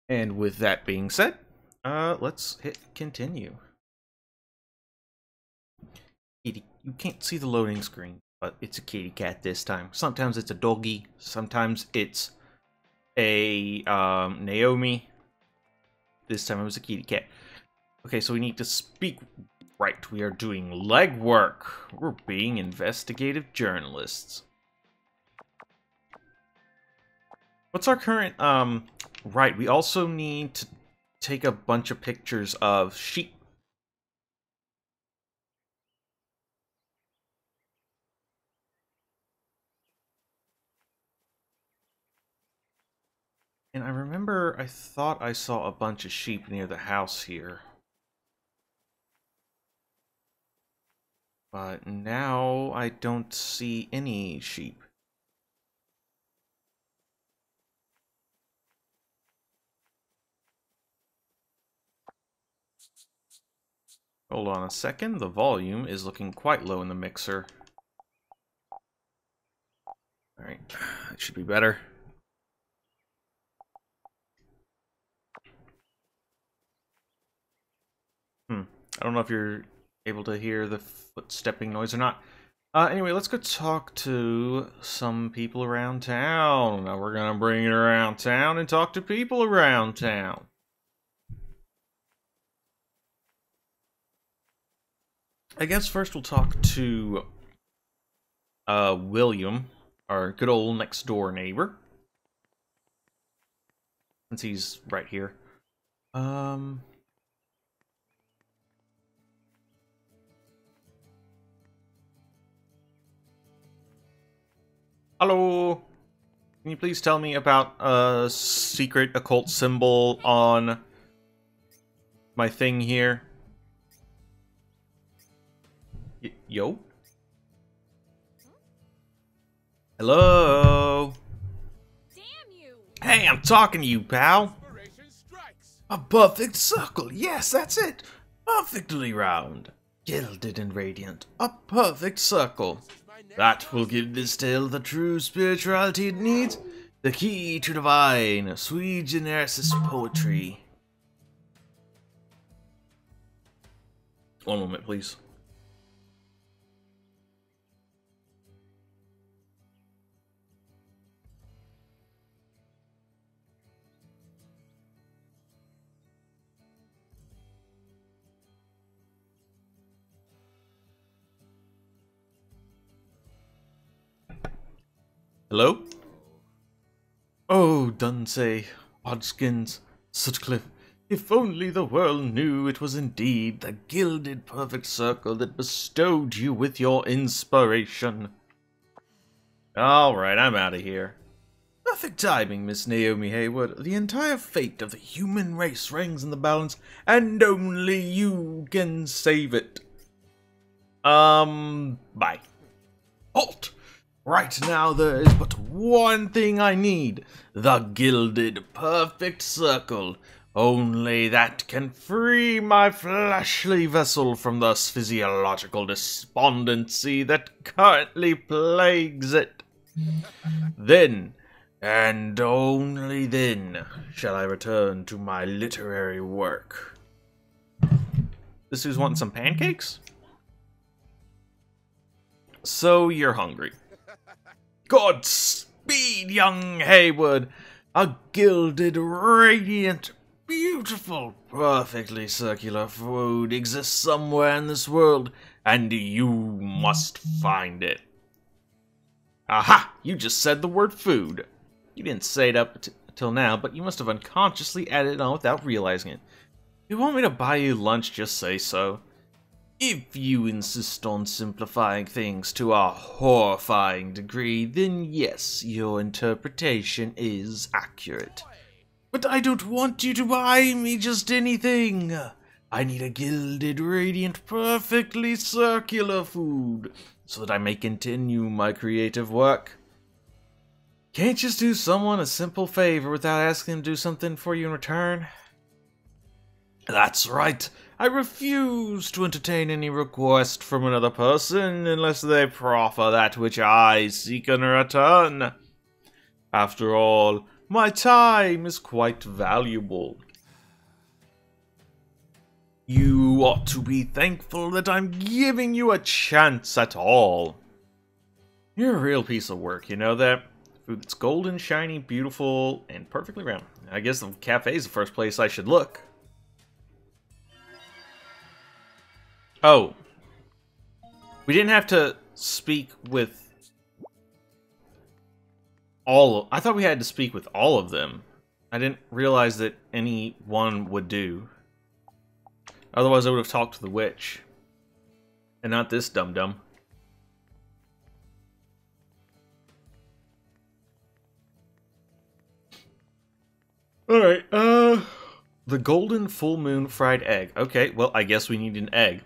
And with that being said, let's hit continue. Kitty, you can't see the loading screen, but it's a kitty cat this time. Sometimes it's a doggy, sometimes it's a Naomi. This time it was a kitty cat. Okay, so we need to speak right. We are doing legwork. We're being investigative journalists. What's our current, right, we also need to take a bunch of pictures of sheep. And I remember I thought I saw a bunch of sheep near the house here. But now I don't see any sheep. Hold on a second, the volume is looking quite low in the mixer. Alright, that should be better. I don't know if you're able to hear the footstepping noise or not. Anyway, let's go talk to some people around town. Now we're gonna bring it around town and talk to people around town. I guess first we'll talk to William, our good old next door neighbor. Since he's right here. Hello. Can you please tell me about a secret occult symbol on my thing here? Yo? Hello? Damn you! Hey, I'm talking to you, pal. A perfect circle. Yes, that's it. Perfectly round. Gilded and radiant. A perfect circle. That will give this tale the true spirituality it needs. The key to divine, sui generis poetry. One moment, please. Hello? Oh, Dunsey, Hodgkins, Sutcliffe, if only the world knew it was indeed the gilded perfect circle that bestowed you with your inspiration. Alright, I'm out of here. Perfect timing, Miss Naomi Hayward. The entire fate of the human race hangs in the balance, and only you can save it. Bye. Halt! Right now there is but one thing I need. The gilded perfect circle. Only that can free my fleshly vessel from the physiological despondency that currently plagues it. Then, and only then, shall I return to my literary work. This who's wanting some pancakes? So you're hungry. Godspeed, young Hayward! A gilded, radiant, beautiful, perfectly circular food exists somewhere in this world, and you must find it. Aha! You just said the word food. You didn't say it up till now, but you must have unconsciously added it on without realizing it. If you want me to buy you lunch, just say so. If you insist on simplifying things to a horrifying degree, then yes, your interpretation is accurate. But I don't want you to buy me just anything. I need a gilded, radiant, perfectly circular food, so that I may continue my creative work. Can't just do someone a simple favor without asking them to do something for you in return? That's right. I refuse to entertain any request from another person unless they proffer that which I seek in return. After all, My time is quite valuable. You ought to be thankful that I'm giving you a chance at all. You're a real piece of work, you know that? Food that's golden, shiny, beautiful, and perfectly round. I guess the cafe's the first place I should look. Oh. We didn't have to speak with I thought we had to speak with all of them. I didn't realize that any one would do. Otherwise I would have talked to the witch. And not this dum-dum. Alright, the golden full moon fried egg. Okay, well, I guess we need an egg.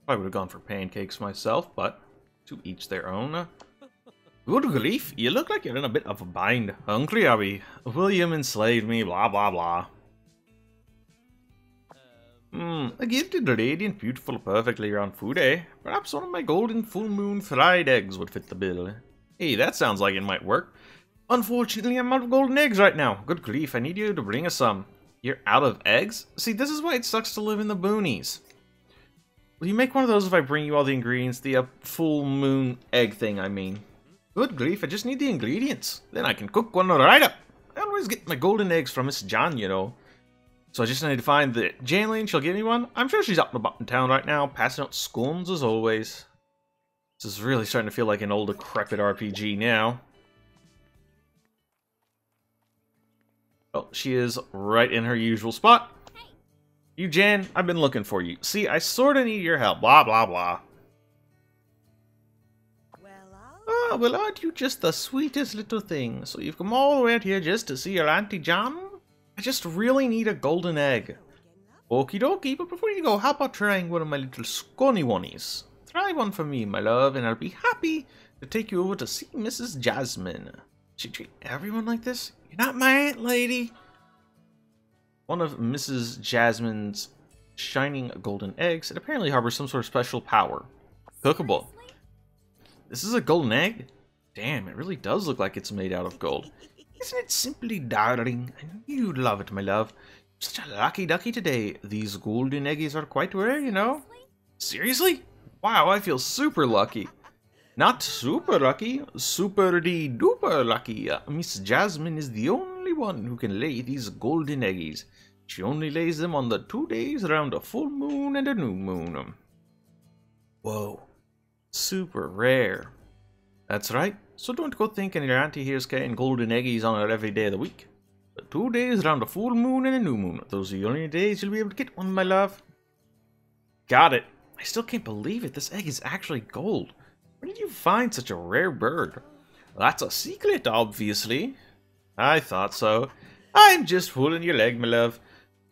I would have gone for pancakes myself, but to each their own. Good grief, you look like you're in a bit of a bind. Hungry, are we? William enslaved me, blah blah blah. A gifted, radiant, beautiful, perfectly round food, eh? Perhaps one of my golden full moon fried eggs would fit the bill. Hey, that sounds like it might work. Unfortunately, I'm out of golden eggs right now. Good grief, I need you to bring us some. You're out of eggs? See, this is why it sucks to live in the boonies. Will you make one of those if I bring you all the ingredients? The full moon egg thing, I mean. Good grief, I just need the ingredients. Then I can cook one right up. I always get my golden eggs from Miss John, you know. So I just need to find the Janine, she'll give me one. I'm sure she's up and about in town right now, passing out scones as always. This is really starting to feel like an old decrepit RPG now. Oh, she is right in her usual spot. You, Jan, I've been looking for you. See, I sorta need your help. Blah, blah, blah. Oh, well, aren't you just the sweetest little thing? So you've come all the way out here just to see your Auntie John? I just really need a golden egg. Okie dokie, but before you go, how about trying one of my little scony oneys? Try one for me, my love, and I'll be happy to take you over to see Mrs. Jasmine. She treat everyone like this? You're not my aunt, lady. One of Mrs. Jasmine's shining golden eggs, it apparently harbors some sort of special power. Cookable. This is a golden egg? Damn, it really does look like it's made out of gold. Isn't it simply darling? I know you'd love it, my love. Such a lucky ducky today. These golden eggies are quite rare, you know? Seriously? Wow, I feel super lucky. Not super lucky, super-de-duper lucky. Miss Jasmine is the only one who can lay these golden eggies. She only lays them on the 2 days around a full moon and a new moon. Whoa. Super rare. That's right. So don't go thinking your auntie here's getting golden eggies on her every day of the week. But 2 days around a full moon and a new moon. Those are the only days you'll be able to get one, my love. Got it. I still can't believe it. This egg is actually gold. Where did you find such a rare bird? That's a secret, obviously. I thought so. I'm just fooling your leg, my love.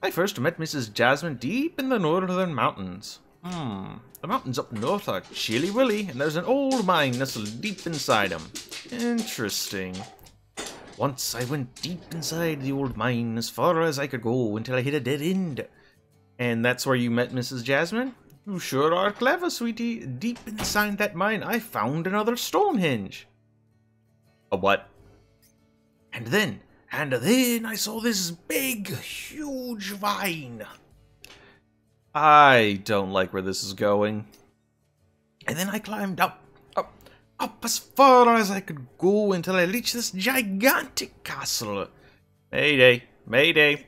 I first met Mrs. Jasmine deep in the northern mountains. The mountains up north are chilly willy, and there's an old mine nestled deep inside them. Interesting. Once I went deep inside the old mine, as far as I could go, until I hit a dead end. And that's where you met Mrs. Jasmine? You sure are clever, sweetie. Deep inside that mine, I found another Stonehenge. A what? And then I saw this big, huge vine. I don't like where this is going. And then I climbed up as far as I could go until I reached this gigantic castle. Mayday, mayday.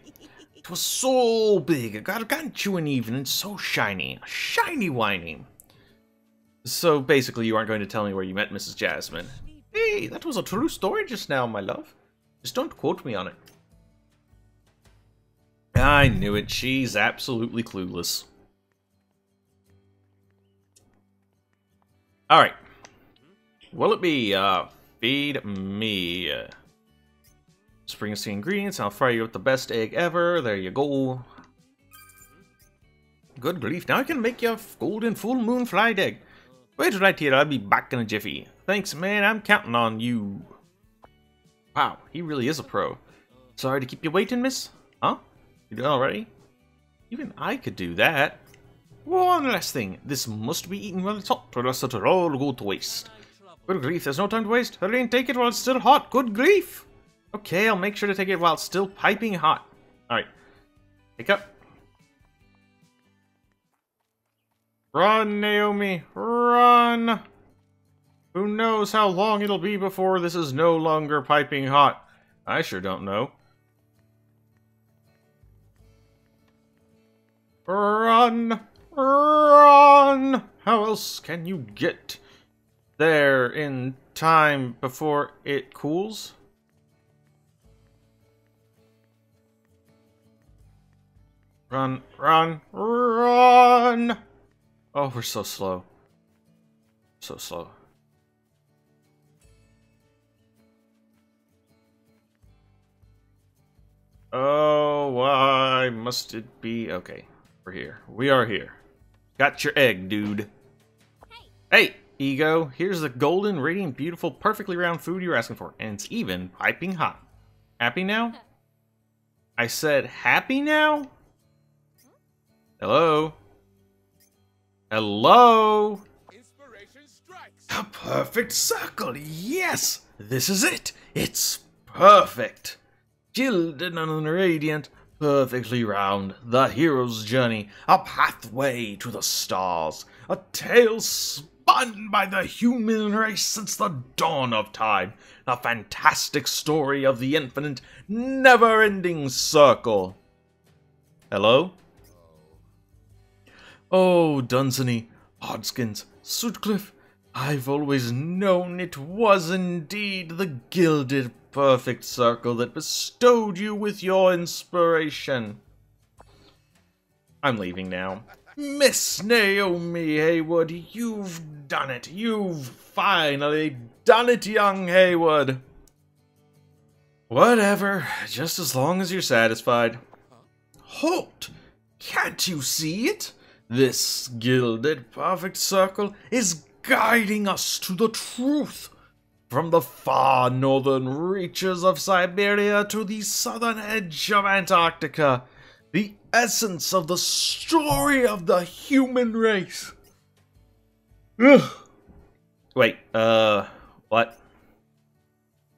It was so big, gargantuan even, and so shiny. Shiny whining. So basically you aren't going to tell me where you met Mrs. Jasmine. Hey, that was a true story just now, my love. Just don't quote me on it. I knew it. She's absolutely clueless. Alright. Will it be, feed me? Just bring us the ingredients. I'll fry you up the best egg ever. There you go. Good grief. Now I can make you a golden full moon fried egg. Wait right here. I'll be back in a jiffy. Thanks, man. I'm counting on you. Wow, he really is a pro. Sorry to keep you waiting, miss. Huh? You done already? Even I could do that. One last thing. This must be eaten while it's hot, or else it'll all go to waste. Good grief, there's no time to waste. Hurry and take it while it's still hot. Good grief! Okay, I'll make sure to take it while it's still piping hot. Alright. Pick up. Run, Naomi, run! Who knows how long it'll be before this is no longer piping hot? I sure don't know. Run! Run! How else can you get there in time before it cools? Run, run, run! Oh, we're so slow. So slow. Oh, why must it be? Okay, we're here. We are here. Got your egg, dude. Hey, Ego. Here's the golden, radiant, beautiful, perfectly round food you're asking for. And it's even piping hot. Happy now? I said happy now? Hello? Hello? Inspiration strikes. A perfect circle, yes! This is it! It's perfect! Gilded and radiant, perfectly round, the hero's journey, a pathway to the stars, a tale spun by the human race since the dawn of time, a fantastic story of the infinite, never-ending circle. Hello? Oh, Dunsany, Hodgkins, Sutcliffe, I've always known it was indeed the gilded perfect circle that bestowed you with your inspiration. I'm leaving now. Miss Naomi Haywood, you've done it. You've finally done it, young Haywood. Whatever, just as long as you're satisfied. Halt! Can't you see it? This gilded perfect circle is guiding us to the truth. From the far northern reaches of Siberia to the southern edge of Antarctica, the essence of the story of the human race. Ugh. Wait, what?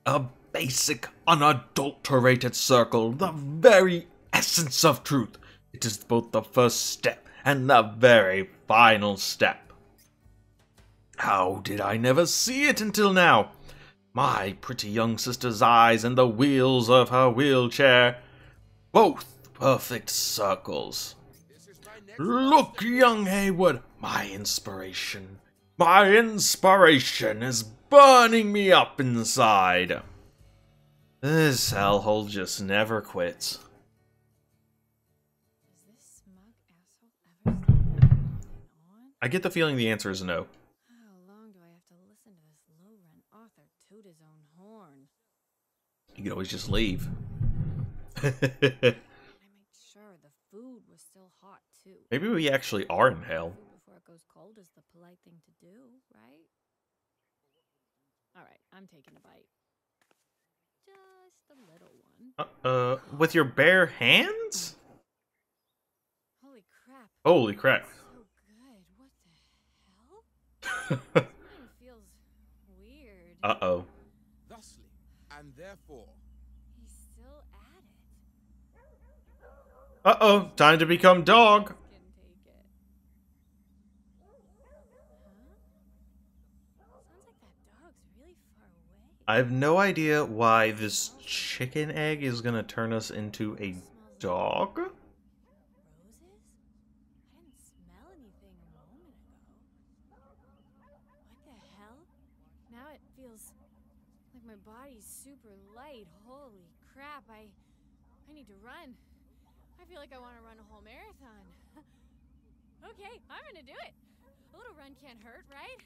A basic, unadulterated circle, the very essence of truth. It is both the first step and the very final step. How did I never see it until now? My pretty young sister's eyes and the wheels of her wheelchair. Both perfect circles. Look, young Haywood, my inspiration. My inspiration is burning me up inside. This hellhole just never quits. Is this smug asshole ever on? I get the feeling the answer is no. How long do I have to listen to this low-rent author toot his own horn? You could always just leave. I made sure the food was still hot too. Maybe we actually are in hell. Food before it goes cold is the polite thing to do, right? All right, I'm taking a bite. Just a little one. With your bare hands? Holy crap. Holy crap. So good. What the hell? Something feels weird. Uh-oh. Thusly, and therefore, He's still at it. Uh-oh, time to become dog. Can take it. Huh? Sounds like that dog's really far away. I have no idea why this chicken egg is gonna turn us into a dog. Roses? I didn't smell anything a moment ago. What the hell? Now it feels like my body's super light. Holy crap, I need to run. I feel like I want to run a whole marathon. Okay, I'm gonna do it. A little run can't hurt, right?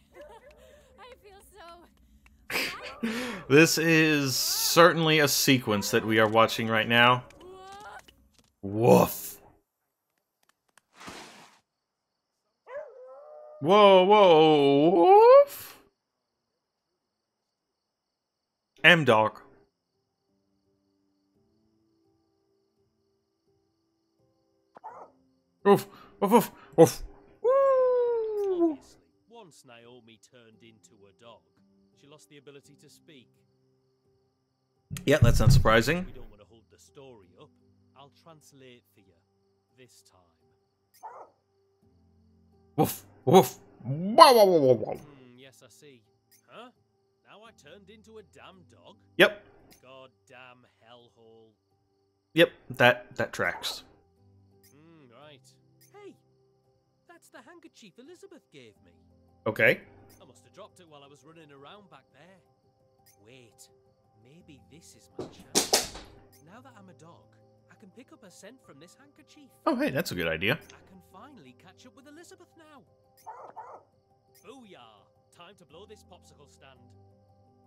I feel so... This is certainly a sequence that we are watching right now. Woof. Whoa, whoa, woof. M-Dog. Woof, woof, woof, woof. Woo. Obviously, once Naomi turned into a dog, She lost the ability to speak. Yeah, that's not surprising. We don't want to hold the story up. I'll translate for you this time. Woof, woof. Wow, wow, wow, wow, wow. Yes, I see. Huh? Now I turned into a damn dog? Yep, Goddamn hellhole. yep, that tracks. Right. Hey, that's the handkerchief Elizabeth gave me. Okay. I must have dropped it while I was running around back there. Wait, maybe this is my chance. Now that I'm a dog, I can pick up a scent from this handkerchief. Oh, hey, that's a good idea. I can finally catch up with Elizabeth now. Booyah! Time to blow this popsicle stand.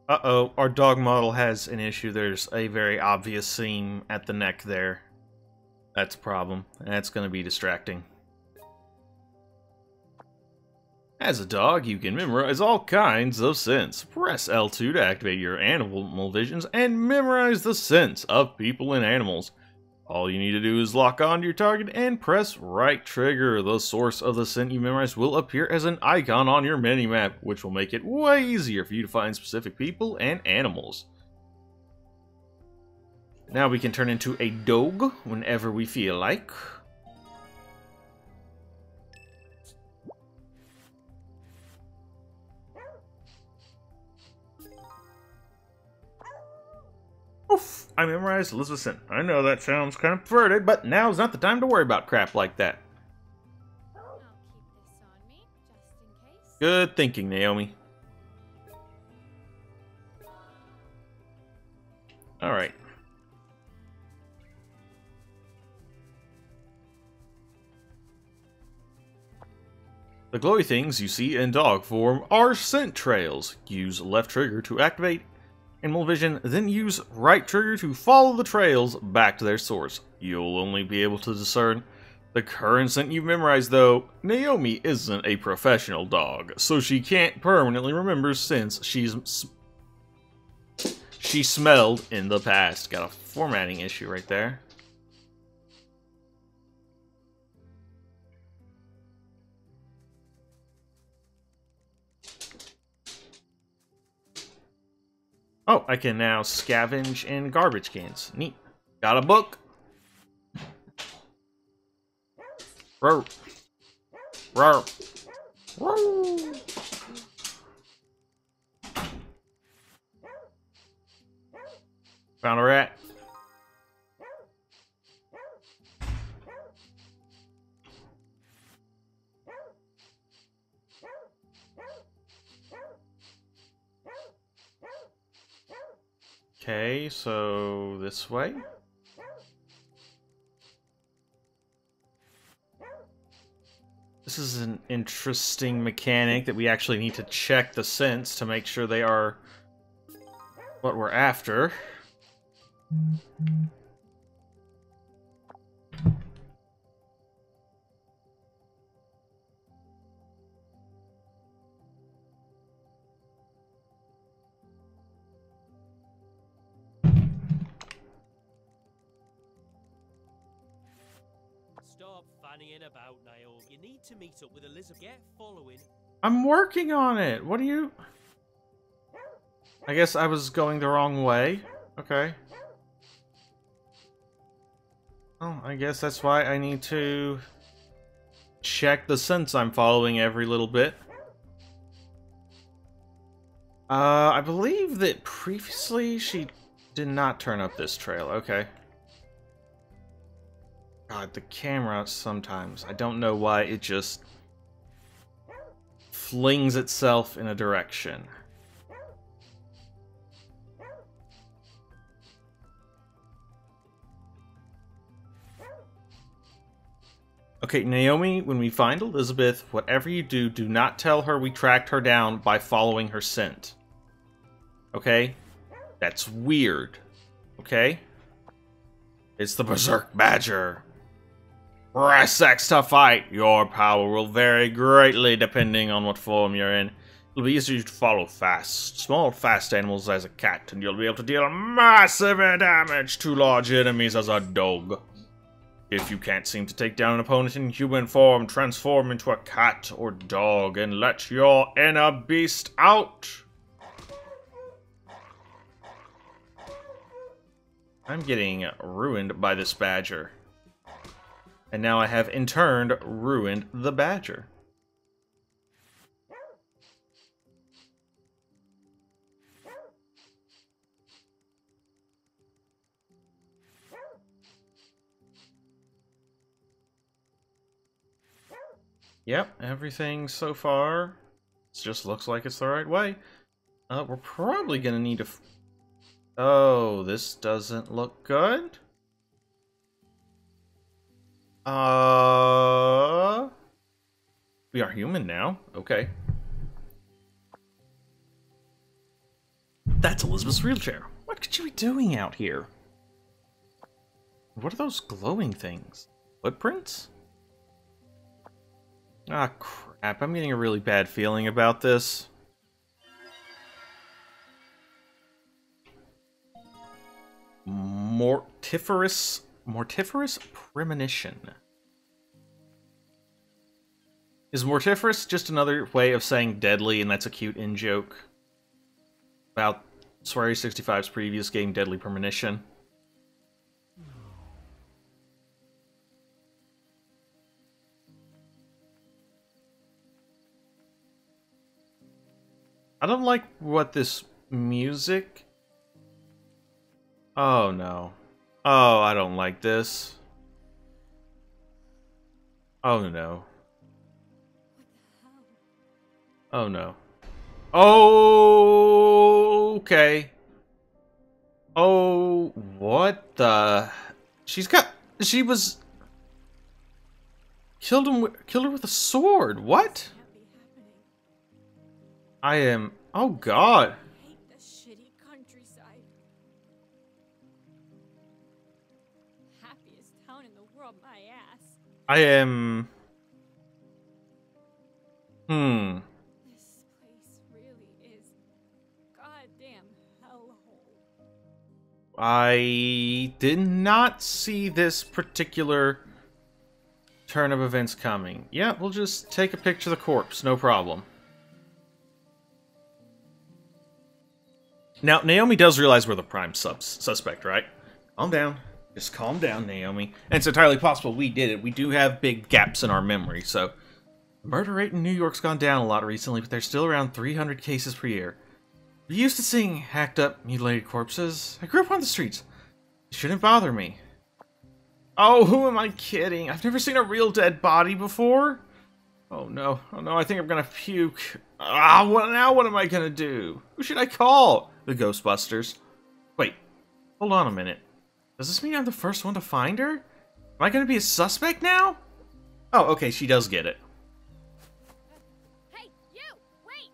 Uh-oh, our dog model has an issue. There's a very obvious seam at the neck there. That's a problem. That's going to be distracting. As a dog, you can memorize all kinds of scents. Press L2 to activate your animal visions and memorize the scents of people and animals. All you need to do is lock on to your target and press right trigger. The source of the scent you memorized will appear as an icon on your minimap, which will make it way easier for you to find specific people and animals. Now we can turn into a dog whenever we feel like. Oof, I memorized Elizabeth's scent. I know that sounds kind of perverted, but now's not the time to worry about crap like that. I'll keep this on me, just in case. Good thinking, Naomi. Alright. The glowy things you see in dog form are scent trails. Use left trigger to activate Animal Vision, then use right trigger to follow the trails back to their source. You'll only be able to discern the current scent you've memorized, though. Naomi isn't a professional dog, so she can't permanently remember scents she smelled in the past. Got a formatting issue right there. Oh, I can now scavenge in garbage cans. Neat. Got a book. Roar. Roar. Roar. Found a rat. Okay, so this way. This is an interesting mechanic that we actually need to check the scents to make sure they are what we're after. Stop fannying about, Naomi. You need to meet up with Elizabeth. Get following. I'm working on it. What do you... I guess I was going the wrong way. Okay. Oh, I guess that's why I need to check the scents I'm following every little bit. I believe that previously she did not turn up this trail. Okay. God, the camera sometimes, I don't know why it just flings itself in a direction. Okay, Naomi, when we find Elizabeth, whatever you do, do not tell her we tracked her down by following her scent. Okay? That's weird. Okay? It's the Berserk Badger. Press X to fight. Your power will vary greatly depending on what form you're in. It'll be easier to follow small fast animals as a cat, and you'll be able to deal massive damage to large enemies as a dog. If you can't seem to take down an opponent in human form, transform into a cat or dog and let your inner beast out. I'm getting ruined by this badger. And now I have, in turn, ruined the badger. Yep, everything so far just looks like it's the right way. We're probably gonna need to... Oh, this doesn't look good. We are human now. Okay. That's Elizabeth's wheelchair. What could you be doing out here? What are those glowing things? Footprints? Ah, crap. I'm getting a really bad feeling about this. Mortiferous premonition. Is mortiferous just another way of saying deadly, and that's a cute in-joke about Swery 65's previous game, Deadly Premonition? I don't like what this music... Oh no. Oh, I don't like this. Oh no. Oh no. Oh, okay. Oh, what the... She was... Killed her with a sword. What? I am... Oh god. I hate the shitty countryside. Happiest town in the world, my ass. I am... This place really is goddamn hellhole. I did not see this particular turn of events coming. Yeah, we'll just take a picture of the corpse, no problem. Now, Naomi does realize we're the prime suspect, right? Calm down. Just calm down, Naomi. And it's entirely possible we did it. We do have big gaps in our memory, so... The murder rate in New York's gone down a lot recently, but there's still around 300 cases per year. We're used to seeing hacked up, mutilated corpses. I grew up on the streets. It shouldn't bother me. Oh, who am I kidding? I've never seen a real dead body before. Oh no, I think I'm gonna puke. What am I gonna do? Who should I call? The Ghostbusters. Wait, hold on a minute. Does this mean I'm the first one to find her? Am I gonna be a suspect now? Oh, okay, she does get it. Hey, you! Wait!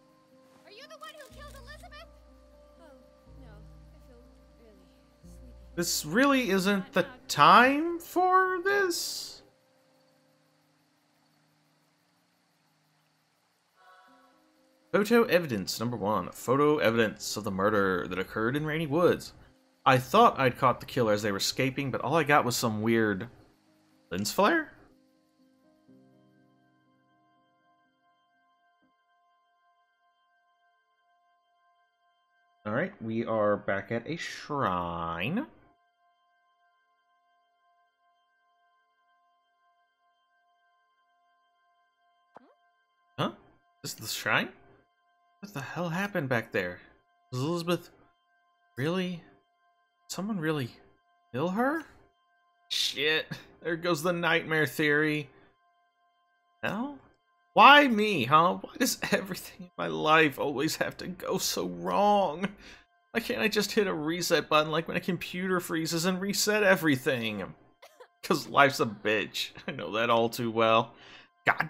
Are you the one who killed Elizabeth? Oh, no. I feel really sleepy. This really isn't the time for this. Photo evidence, number 1. Photo evidence of the murder that occurred in Rainy Woods. I thought I'd caught the killer as they were escaping, but all I got was some weird... lens flare? Alright, we are back at a shrine. Huh? Is this the shrine? What the hell happened back there? Was Elizabeth really... Someone really kill her? Shit. There goes the nightmare theory. Hell? Why me, huh? Why does everything in my life always have to go so wrong? Why can't I just hit a reset button like when a computer freezes and reset everything? Because life's a bitch. I know that all too well. God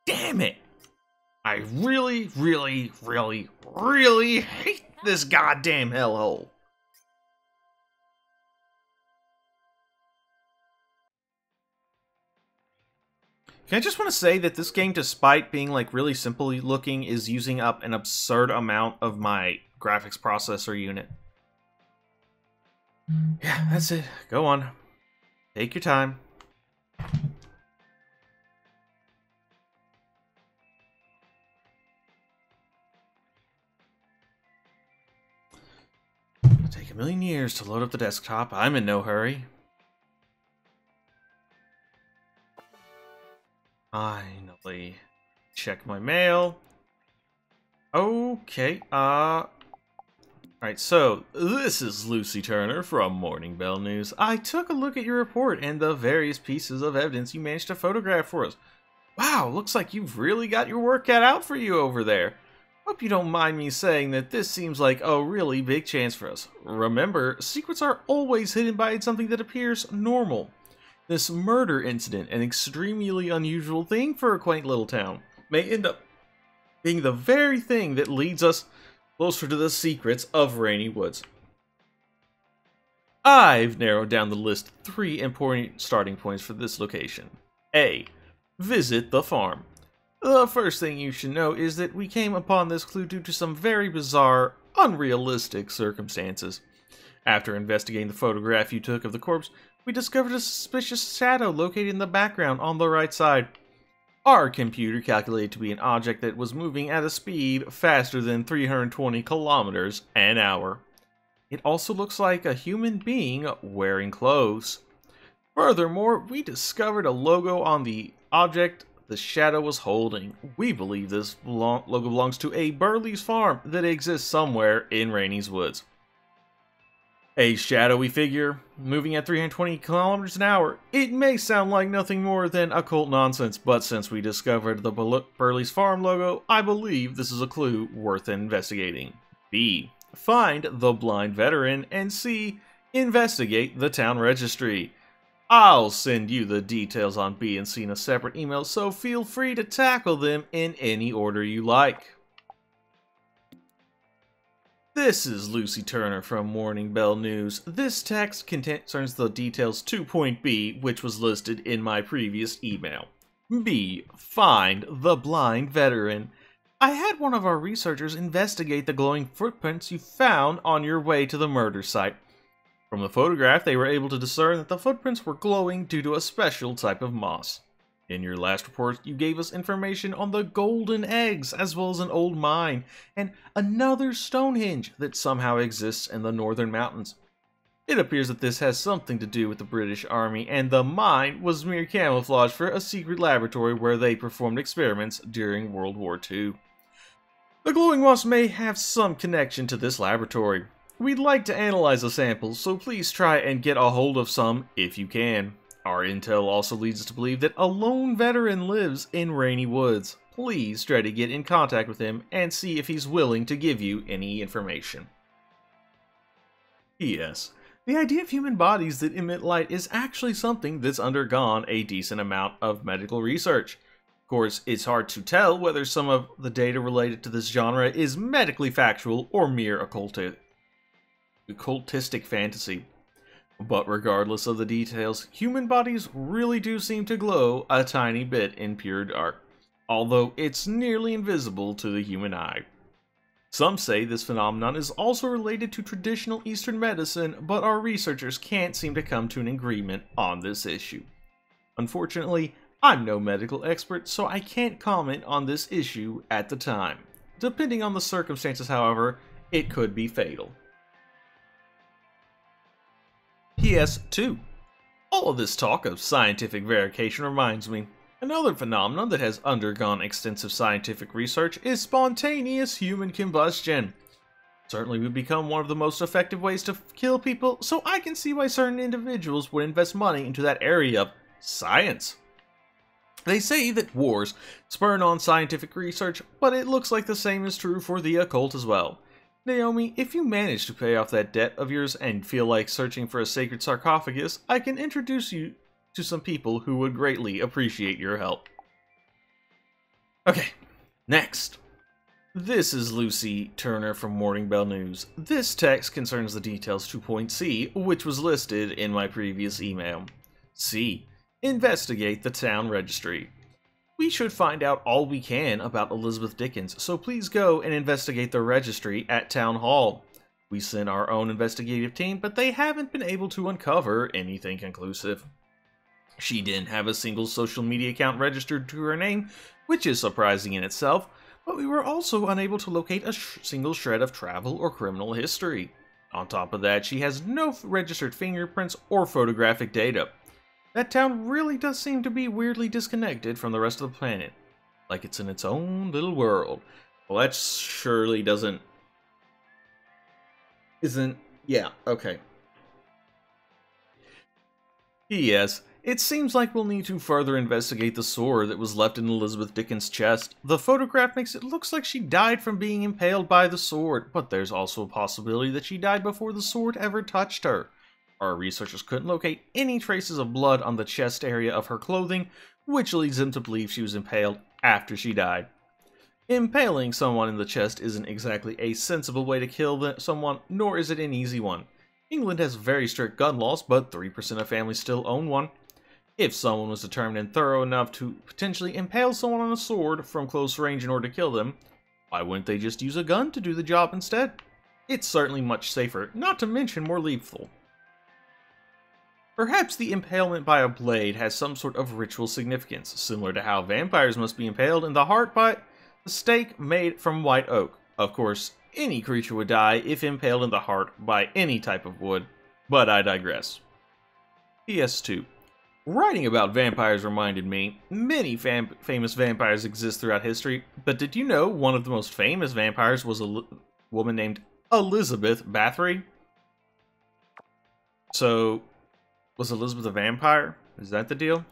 damn it! I really, really, really, really hate this goddamn hellhole. I just want to say that this game, despite being like really simple looking, is using up an absurd amount of my graphics processor unit. Yeah, that's it. Go on. Take your time. Take a million years to load up the desktop. I'm in no hurry. Finally. Check my mail. Okay, Alright, so, this is Lucy Turner from Morning Bell News. I took a look at your report and the various pieces of evidence you managed to photograph for us. Wow, looks like you've really got your work cut out for you over there. Hope you don't mind me saying that this seems like a really big chance for us. Remember, secrets are always hidden by something that appears normal. This murder incident, an extremely unusual thing for a quaint little town, may end up being the very thing that leads us closer to the secrets of Rainy Woods. I've narrowed down the list of 3 important starting points for this location. A. Visit the farm. The first thing you should know is that we came upon this clue due to some very bizarre, unrealistic circumstances. After investigating the photograph you took of the corpse, we discovered a suspicious shadow located in the background on the right side. Our computer calculated to be an object that was moving at a speed faster than 320 kilometers an hour. It also looks like a human being wearing clothes. Furthermore, we discovered a logo on the object the shadow was holding. We believe this logo belongs to a Burley's farm that exists somewhere in Rainey's Woods. A shadowy figure, moving at 320 kilometers an hour. It may sound like nothing more than occult nonsense, but since we discovered the Burley's Farm logo, I believe this is a clue worth investigating. B. Find the blind veteran, and C. Investigate the town registry. I'll send you the details on B and C in a separate email, so feel free to tackle them in any order you like. This is Lucy Turner from Morning Bell News. This text concerns the details to point B, which was listed in my previous email. B. Find the blind veteran. I had one of our researchers investigate the glowing footprints you found on your way to the murder site. From the photograph, they were able to discern that the footprints were glowing due to a special type of moss. In your last report, you gave us information on the golden eggs, as well as an old mine, and another Stonehenge that somehow exists in the northern mountains. It appears that this has something to do with the British Army, and the mine was mere camouflage for a secret laboratory where they performed experiments during World War II. The glowing moss may have some connection to this laboratory. We'd like to analyze the samples, so please try and get a hold of some if you can. Our intel also leads us to believe that a lone veteran lives in Rainy Woods. Please try to get in contact with him and see if he's willing to give you any information. P.S. The idea of human bodies that emit light is actually something that's undergone a decent amount of medical research. Of course, it's hard to tell whether some of the data related to this genre is medically factual or mere occultistic fantasy. But regardless of the details, human bodies really do seem to glow a tiny bit in pure dark, although it's nearly invisible to the human eye. Some say this phenomenon is also related to traditional Eastern medicine, but our researchers can't seem to come to an agreement on this issue. Unfortunately, I'm no medical expert, so I can't comment on this issue at the time. Depending on the circumstances, however, it could be fatal. PS2. All of this talk of scientific verification reminds me. Another phenomenon that has undergone extensive scientific research is spontaneous human combustion. Certainly would become one of the most effective ways to kill people, so I can see why certain individuals would invest money into that area of science. They say that wars spur on scientific research, but it looks like the same is true for the occult as well. Naomi, if you manage to pay off that debt of yours and feel like searching for a sacred sarcophagus, I can introduce you to some people who would greatly appreciate your help. Okay, next. This is Lucy Turner from Morning Bell News. This text concerns the details to point C, which was listed in my previous email. C. Investigate the town registry. We should find out all we can about Elizabeth Dickens, so please go and investigate the registry at Town Hall. We sent our own investigative team, but they haven't been able to uncover anything conclusive. She didn't have a single social media account registered to her name, which is surprising in itself, but we were also unable to locate a single shred of travel or criminal history. On top of that, she has no registered fingerprints or photographic data. That town really does seem to be weirdly disconnected from the rest of the planet. Like it's in its own little world. Well, that surely isn't... Yeah, okay. Yes, it seems like we'll need to further investigate the sword that was left in Elizabeth Dickens' chest. The photograph makes it look like she died from being impaled by the sword, but there's also a possibility that she died before the sword ever touched her. Our researchers couldn't locate any traces of blood on the chest area of her clothing, which leads them to believe she was impaled after she died. Impaling someone in the chest isn't exactly a sensible way to kill someone, nor is it an easy one. England has very strict gun laws, but 3% of families still own one. If someone was determined and thorough enough to potentially impale someone on a sword from close range in order to kill them, why wouldn't they just use a gun to do the job instead? It's certainly much safer, not to mention more lethal. Perhaps the impalement by a blade has some sort of ritual significance, similar to how vampires must be impaled in the heart by a stake made from white oak. Of course, any creature would die if impaled in the heart by any type of wood, but I digress. PS2. Writing about vampires reminded me, many famous vampires exist throughout history, but did you know one of the most famous vampires was a woman named Elizabeth Bathory? So, was Elizabeth a vampire? Is that the deal?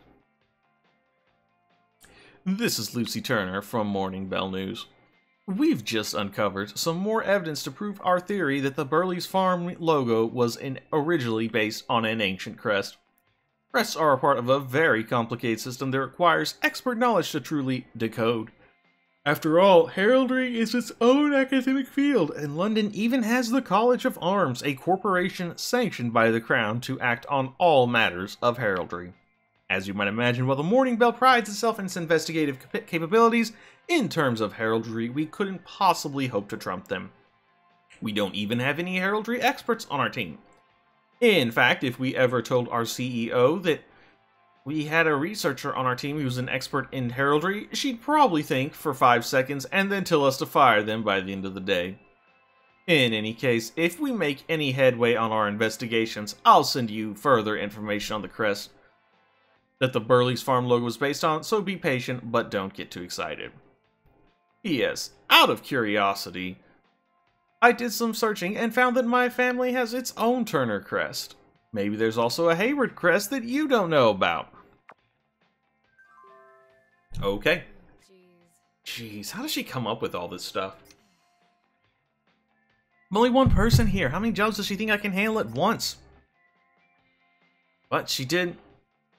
This is Lucy Turner from Morning Bell News. We've just uncovered some more evidence to prove our theory that the Burley's Farm logo was originally based on an ancient crest. Crests are a part of a very complicated system that requires expert knowledge to truly decode. After all, heraldry is its own academic field, and London even has the College of Arms, a corporation sanctioned by the Crown to act on all matters of heraldry. As you might imagine, while the Morning Bell prides itself in its investigative capabilities, in terms of heraldry, we couldn't possibly hope to trump them. We don't even have any heraldry experts on our team. In fact, if we ever told our CEO that we had a researcher on our team who was an expert in heraldry, she'd probably think for 5 seconds and then tell us to fire them by the end of the day. In any case, if we make any headway on our investigations, I'll send you further information on the crest that the Burley's Farm logo was based on, so be patient, but don't get too excited. P.S. Out of curiosity, I did some searching and found that my family has its own Turner crest. Maybe there's also a Hayward crest that you don't know about. Okay. Jeez, how does she come up with all this stuff? I'm only one person here. How many jobs does she think I can handle at once? But she did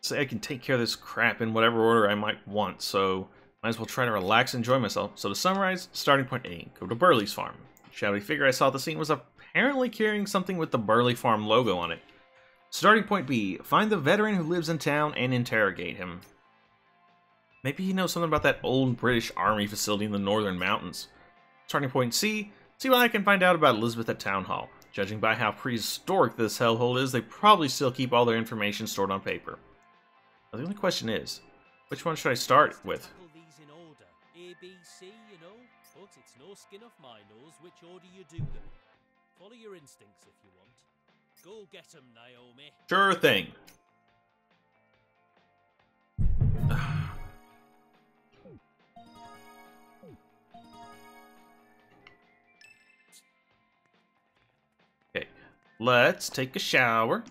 say I can take care of this crap in whatever order I might want, so might as well try to relax and enjoy myself. So to summarize, starting point A, go to Burley's Farm. Shouty figure I saw the scene was apparently carrying something with the Burley Farm logo on it. Starting point B, find the veteran who lives in town and interrogate him. Maybe he knows something about that old British Army facility in the Northern Mountains. Starting point C, see what I can find out about Elizabeth at Town Hall. Judging by how prehistoric this hellhole is, they probably still keep all their information stored on paper. Now, the only question is, which one should I start with? These in order. A, B, C, you know, but it's no skin off my nose which order you do them. Follow your instincts if you want. Go get 'em, Naomi. Sure thing. Okay, let's take a shower.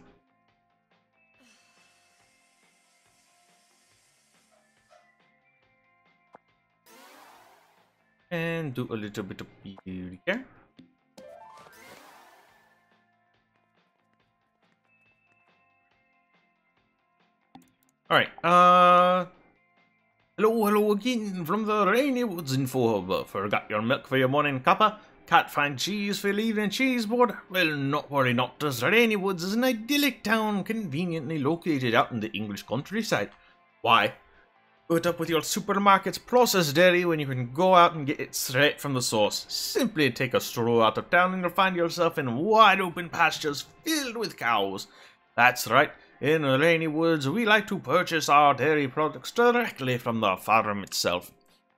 And do a little bit of beauty care. Alright, hello again from the rainy woods in Forever. Forgot your milk for your morning cuppa? Can't find cheese for your evening cheese board? Well, not worry not, as Rainy Woods is an idyllic town conveniently located out in the English countryside. Why? Put up with your supermarket's processed dairy when you can go out and get it straight from the source. Simply take a stroll out of town and you'll find yourself in wide open pastures filled with cows. That's right, in Rainy Woods we like to purchase our dairy products directly from the farm itself.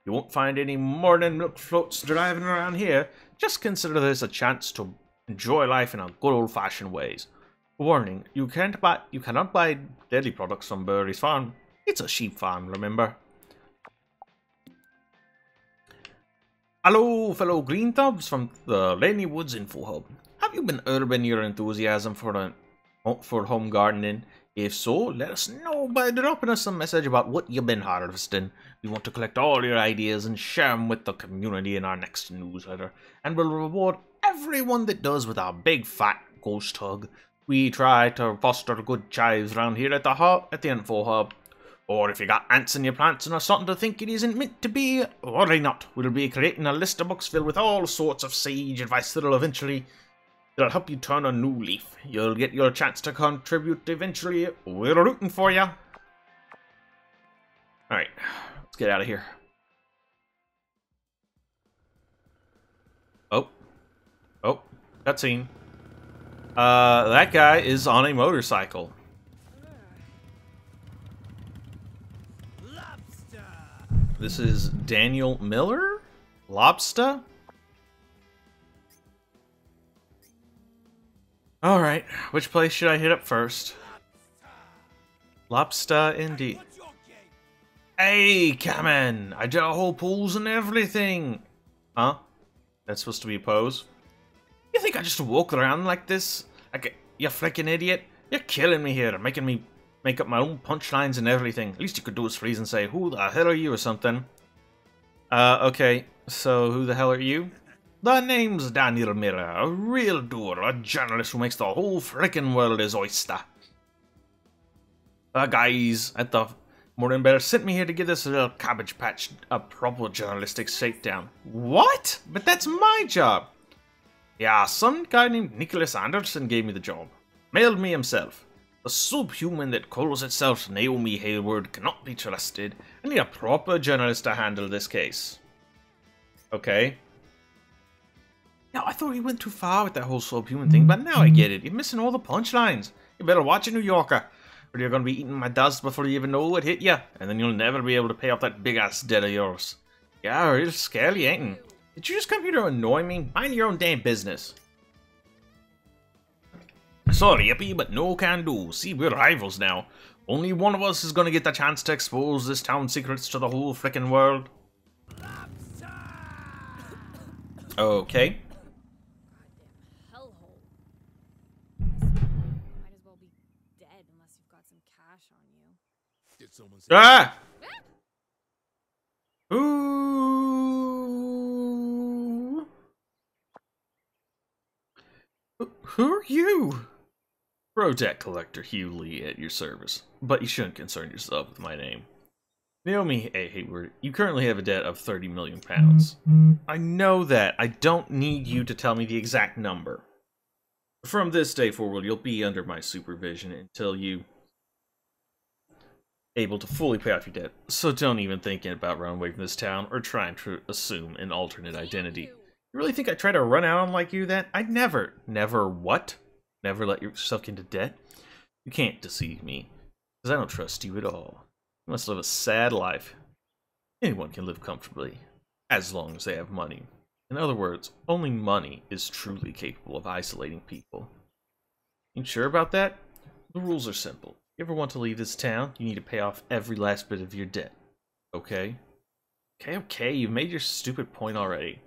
You won't find any morning milk floats driving around here. Just consider this a chance to Enjoy life in a good old-fashioned ways. Warning, you cannot buy dairy products from Burry's farm. It's a sheep farm, remember? Hello, fellow green thumbs from the Laney Woods Info Hub. Have you been urban your enthusiasm for home gardening? If so, let us know by dropping us a message about what you've been harvesting. We want to collect all your ideas and share them with the community in our next newsletter, and we'll reward everyone that does with our big fat ghost hug. We try to foster good chives around here at the Info Hub. Or if you got ants in your plants and are starting to think it isn't meant to be, worry not. We'll be creating a list of books filled with all sorts of sage advice that'll help you turn a new leaf. You'll get your chance to contribute eventually. We're rooting for you. Alright, let's get out of here. Oh, cutscene. That guy is on a motorcycle. Lobster! This is Daniel Miller? Lobster? Alright, which place should I hit up first? Lobster indeed. Hey, come in! I did a whole pose and everything! Huh? That's supposed to be a pose? You think I just walk around like this? Like you freaking idiot? You're killing me here, making me make up my own punchlines and everything. At least you could do is freeze and say, who the hell are you or something. Okay, so who the hell are you? The name's Daniel Miller, a real doer, a journalist who makes the whole frickin' world his oyster. The guys at the Morning Bear sent me here to give this little cabbage patch a proper journalistic shakedown. What? But that's my job. Yeah, some guy named Nicholas Anderson gave me the job. Mailed me himself. The subhuman that calls itself Naomi Hayward cannot be trusted. I need a proper journalist to handle this case. Okay. Now, I thought he went too far with that whole subhuman thing, but now I get it. You're missing all the punchlines. You better watch it, New Yorker, or you're going to be eating my dust before you even know it hit you, and then you'll never be able to pay off that big-ass debt of yours. Yeah, real scary, ain't you? Did you just come here to annoy me? Mind your own damn business. Sorry, Yippee, but no can do. See, we're rivals now. Only one of us is going to get the chance to expose this town's secrets to the whole frickin' world. Okay. Might as well be dead unless you've got some cash on you. Did someone say? Ah! Ooh. Who are you? Pro debt collector Hugh Lee at your service, but you shouldn't concern yourself with my name. Naomi A. Hayward, you currently have a debt of 30 million pounds. I know that. I don't need you to tell me the exact number. From this day forward, you'll be under my supervision until you able to fully pay off your debt. So don't even think about running away from this town or trying to assume an alternate identity. You really think I'd try to run out on like you that? I'd never. Never what? Never let yourself into debt? You can't deceive me, because I don't trust you at all. You must live a sad life. Anyone can live comfortably, as long as they have money. In other words, only money is truly capable of isolating people. You sure about that? The rules are simple. If you ever want to leave this town, you need to pay off every last bit of your debt. Okay? Okay, you've made your stupid point already.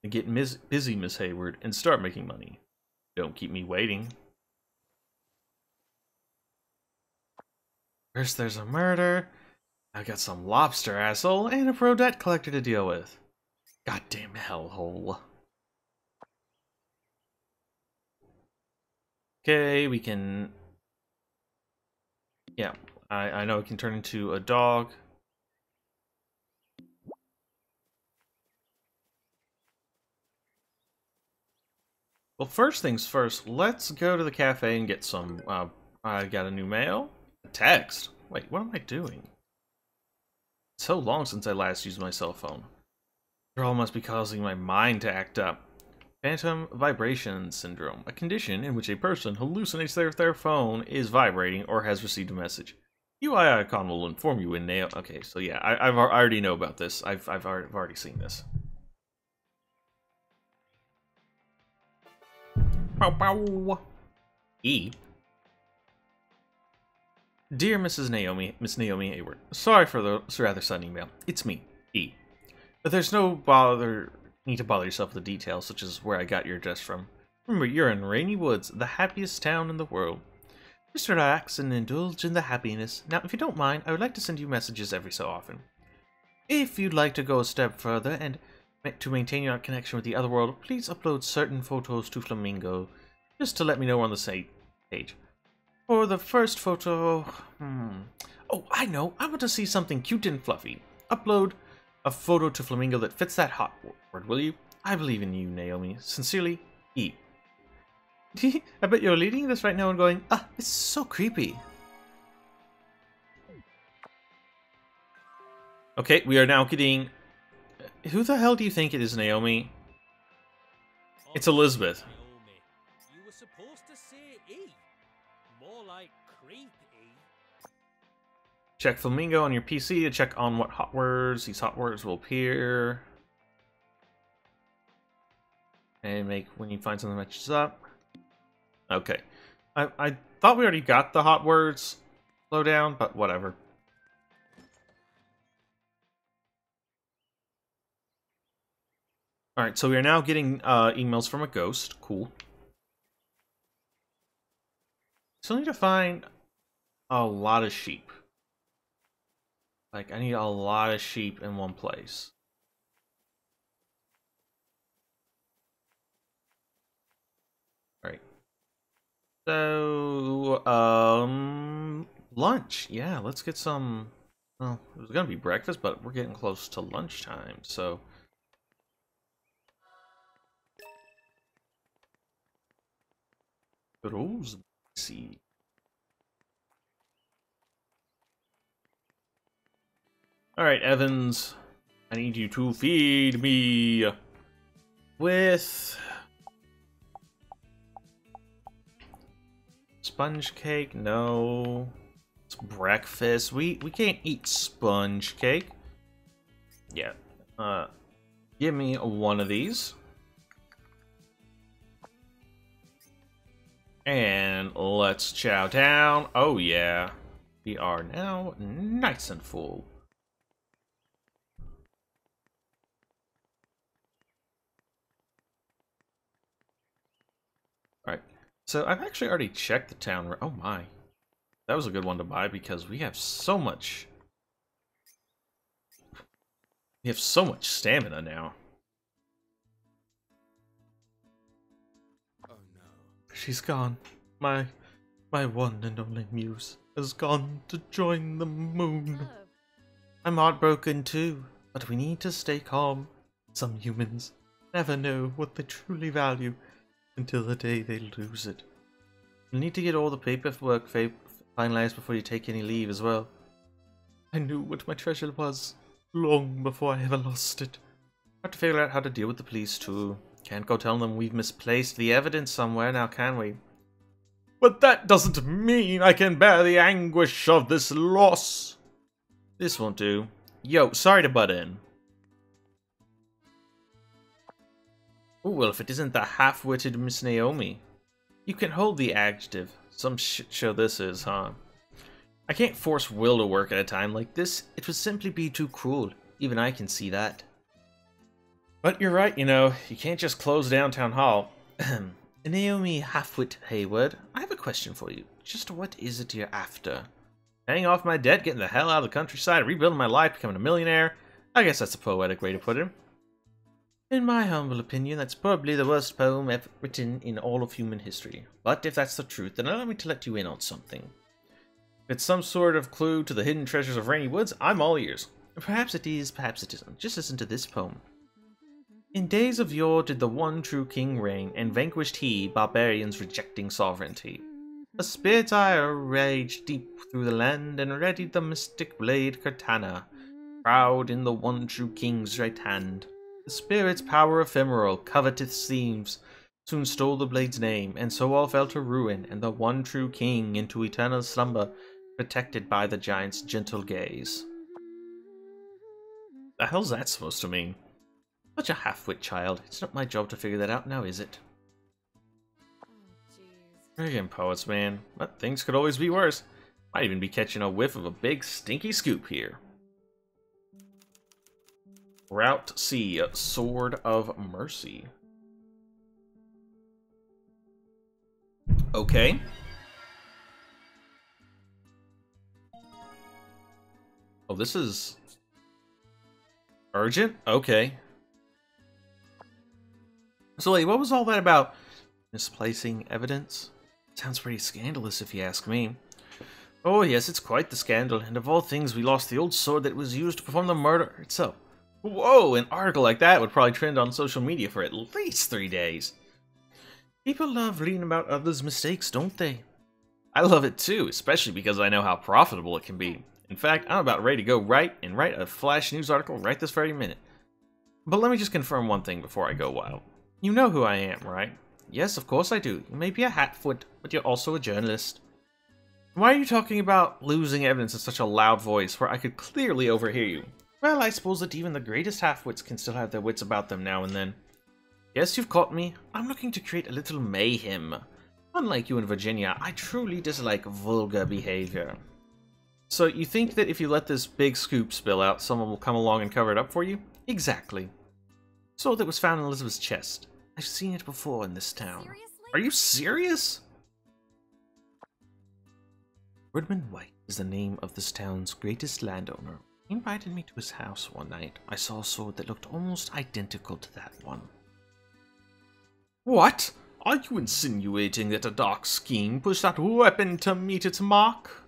And get busy, Miss Hayward, and start making money. Don't keep me waiting. First there's a murder, I got some lobster asshole, and a pro debt collector to deal with. Goddamn hellhole. Okay, we can... Yeah, I know we can turn into a dog. Well, first things first, let's go to the cafe and get some, I got a new mail. A text? Wait, what am I doing? It's so long since I last used my cell phone. It all must be causing my mind to act up. Phantom Vibration Syndrome, a condition in which a person hallucinates their phone is vibrating or has received a message. UI icon will inform you when nail. Okay, so yeah, I already know about this. I've already seen this. Bow bow. E. Dear Miss Naomi Hayward, sorry for the rather sudden email. It's me, E. But there's no need to bother yourself with the details, such as where I got your address from. Remember, you're in Rainy Woods, the happiest town in the world. Just relax and indulge in the happiness. Now, if you don't mind, I would like to send you messages every so often. If you'd like to go a step further and to maintain your connection with the other world, please upload certain photos to Flamingo, just to let me know we're on the same page. For the first photo, oh, I know, I want to see something cute and fluffy. Upload a photo to Flamingo that fits that hot word, will you? I believe in you, Naomi. Sincerely, E. I bet you're reading this right now and going, ah, it's so creepy. Okay, we are now getting... Who the hell do you think it is, Naomi? It's Elizabeth. Naomi, you were supposed to say E. More like creep E. Check Flamingo on your PC to check on what hot words these hot words will appear. And make when you find something that matches up. Okay. I thought we already got the hot words lowdown, but whatever. Alright, so we are now getting emails from a ghost. Cool. Still need to find a lot of sheep. Like, I need a lot of sheep in one place. Alright. So, lunch. Yeah, let's get some... Well, it was gonna be breakfast, but we're getting close to lunchtime, so... Rose seed. Alright, Evans. I need you to feed me with sponge cake. No. It's breakfast. We can't eat sponge cake. Yeah. Give me one of these. And let's chow down. Oh yeah. We are now nice and full. Alright. So I've actually already checked the town. Oh my. That was a good one to buy because we have so much. We have so much stamina now. She's gone. My one and only muse has gone to join the moon. Love. I'm heartbroken too, but we need to stay calm. Some humans never know what they truly value until the day they lose it. You'll need to get all the paperwork finalized before you take any leave as well. I knew what my treasure was long before I ever lost it. Have to figure out how to deal with the police too. Can't go tell them we've misplaced the evidence somewhere now, can we? But that doesn't mean I can bear the anguish of this loss. This won't do. Yo, sorry to butt in. Oh, well, if it isn't the half-witted Miss Naomi. You can hold the adjective. Some shit show this is, huh? I can't force Will to work at a time like this. It would simply be too cruel. Even I can see that. But you're right, you know, you can't just close down Town Hall. Naomi Halfwit Hayward, I have a question for you. Just what is it you're after? Paying off my debt, getting the hell out of the countryside, rebuilding my life, becoming a millionaire? I guess that's a poetic way to put it. In my humble opinion, that's probably the worst poem ever written in all of human history. But if that's the truth, then allow me to let you in on something. If it's some sort of clue to the hidden treasures of Rainy Woods, I'm all ears. Perhaps it is, perhaps it isn't. Just listen to this poem. In days of yore did the one true king reign, and vanquished he barbarians rejecting sovereignty. A spirit ire raged deep through the land, and readied the mystic blade Cortana, proud in the one true king's right hand. The spirit's power ephemeral, covetous thieves, soon stole the blade's name, and so all fell to ruin, and the one true king into eternal slumber, protected by the giant's gentle gaze. The hell's that supposed to mean? Such a half-wit child. It's not my job to figure that out now, is it? Friggin' poets, man. But things could always be worse. Might even be catching a whiff of a big stinky scoop here. Route C, Sword of Mercy. Okay. Oh, this is urgent? Okay. So wait, what was all that about misplacing evidence? Sounds pretty scandalous if you ask me. Oh yes, it's quite the scandal, and of all things we lost the old sword that was used to perform the murder itself. Whoa, an article like that would probably trend on social media for at least 3 days. People love reading about others' mistakes, don't they? I love it too, especially because I know how profitable it can be. In fact, I'm about ready to go write a flash news article right this very minute. But let me just confirm one thing before I go wild. You know who I am, right? Yes, of course I do. You may be a hatfoot, but you're also a journalist. Why are you talking about losing evidence in such a loud voice where I could clearly overhear you? Well, I suppose that even the greatest half-wits can still have their wits about them now and then. Yes, you've caught me. I'm looking to create a little mayhem. Unlike you in Virginia, I truly dislike vulgar behavior. So you think that if you let this big scoop spill out, someone will come along and cover it up for you? Exactly. Sword that was found in Elizabeth's chest. I've seen it before in this town. Seriously? Are you serious? Woodman White is the name of this town's greatest landowner. He invited me to his house one night. I saw a sword that looked almost identical to that one. What? Are you insinuating that a dark scheme pushed that weapon to meet its mark?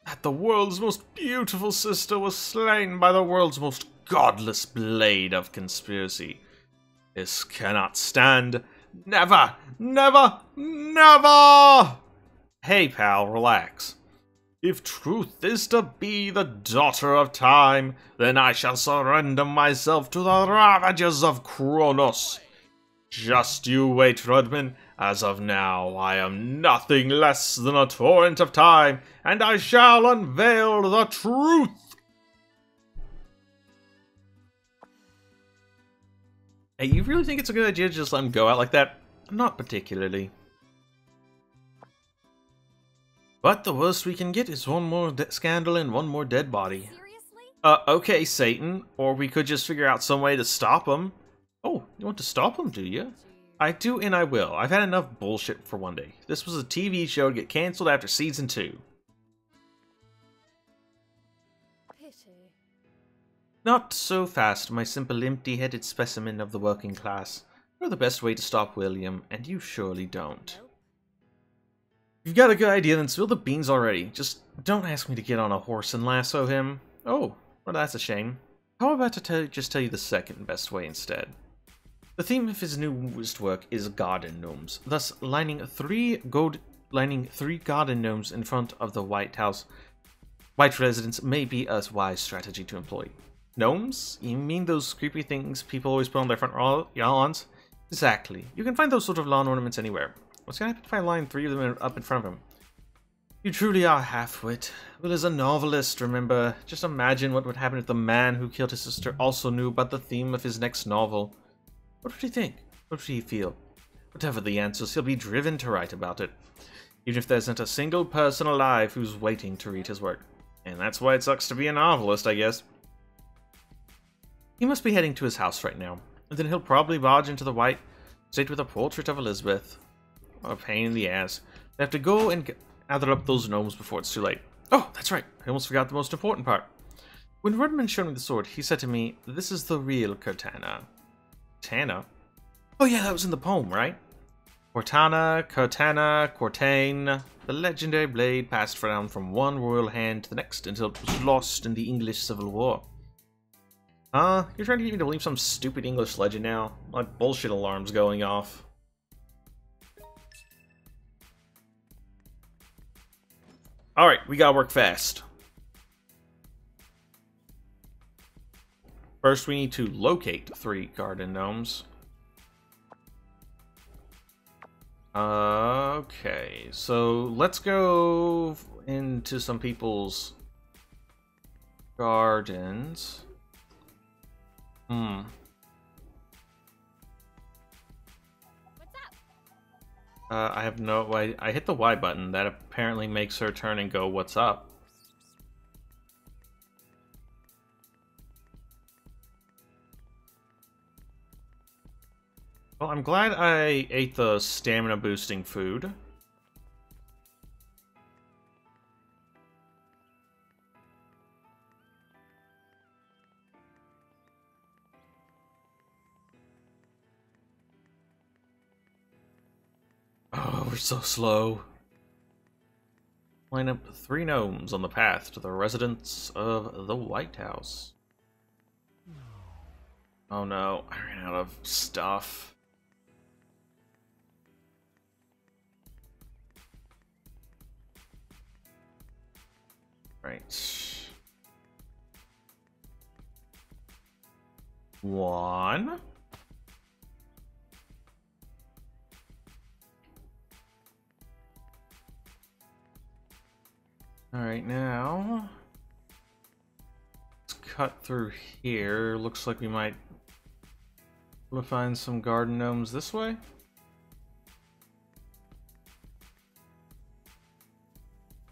That the world's most beautiful sister was slain by the world's most godless blade of conspiracy. This cannot stand. Never! Never! Never! Hey, pal, relax. If truth is to be the daughter of time, then I shall surrender myself to the ravages of Kronos. Just you wait, Rudman. As of now, I am nothing less than a torrent of time, and I shall unveil the truth! Hey, you really think it's a good idea to just let him go out like that? Not particularly. But the worst we can get is one more scandal and one more dead body. Seriously? Okay, Satan. Or we could just figure out some way to stop him. Oh, you want to stop him, do you? I do and I will. I've had enough bullshit for one day. This was a TV show to get cancelled after season 2. Pity. Not so fast, my simple empty-headed specimen of the working class. You're the best way to stop William, and you surely don't. Nope. You've got a good idea, then spill the beans already. Just don't ask me to get on a horse and lasso him. Oh, well that's a shame. How about to just tell you the second best way instead? The theme of his newest work is garden gnomes, thus lining three garden gnomes in front of the White House. White residence may be a wise strategy to employ. Gnomes? You mean those creepy things people always put on their front lawns? Exactly. You can find those sort of lawn ornaments anywhere. What's gonna happen if I line 3 of them up in front of him? You truly are half-wit. Will is a novelist, remember. Just imagine what would happen if the man who killed his sister also knew about the theme of his next novel. What would he think? What would he feel? Whatever the answers, he'll be driven to write about it. Even if there isn't a single person alive who's waiting to read his work. And that's why it sucks to be a novelist, I guess. He must be heading to his house right now. And then he'll probably barge into the White State with a portrait of Elizabeth. What a pain in the ass. They have to go and gather up those gnomes before it's too late. Oh, that's right. I almost forgot the most important part. When Rudman showed me the sword, he said to me, "This is the real Cortana." Cortana? Oh yeah, that was in the poem, right? Cortana, Cortain, the legendary blade passed down from one royal hand to the next until it was lost in the English Civil War. You're trying to get me to believe some stupid English legend now? My bullshit alarm's going off. Alright, we gotta work fast. First, we need to locate 3 garden gnomes. Okay, so let's go into some people's gardens. What's up? I have no... I hit the Y button. That apparently makes her turn and go, "What's up?" Well, I'm glad I ate the stamina boosting food. Oh, we're so slow. Line up 3 gnomes on the path to the residence of the White House. Oh no, I ran out of stuff. Right. 1. Alright, now let's cut through here. Looks like we might find some garden gnomes this way.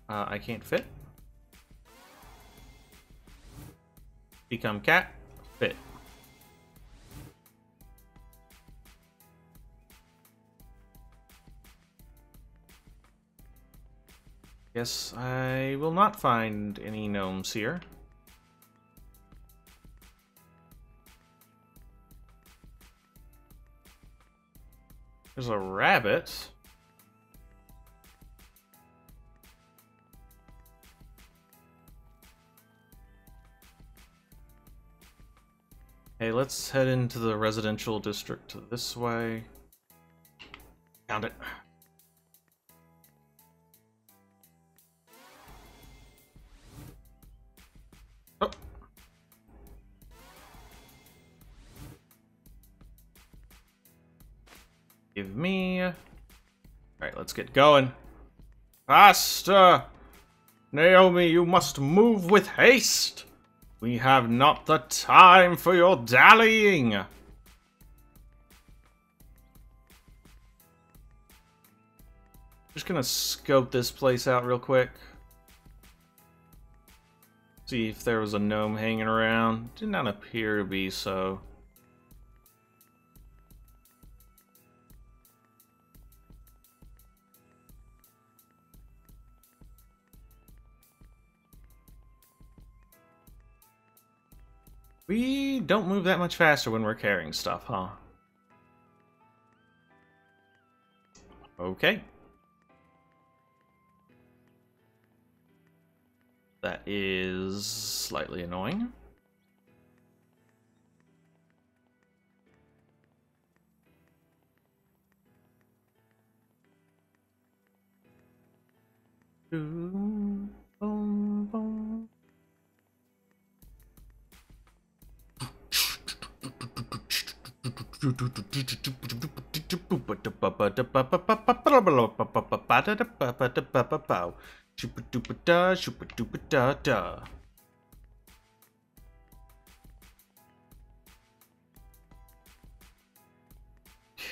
I can't fit. Become cat. Fit. Guess I will not find any gnomes here. There's a rabbit. Hey, let's head into the residential district this way. Found it. Oh. Give me... Alright, let's get going. Faster! Naomi, you must move with haste! We have not the time for your dallying! Just gonna scope this place out real quick. See if there was a gnome hanging around. Did not appear to be so. We don't move that much faster when we're carrying stuff, huh? Okay. That is slightly annoying. Boom, boom, boom.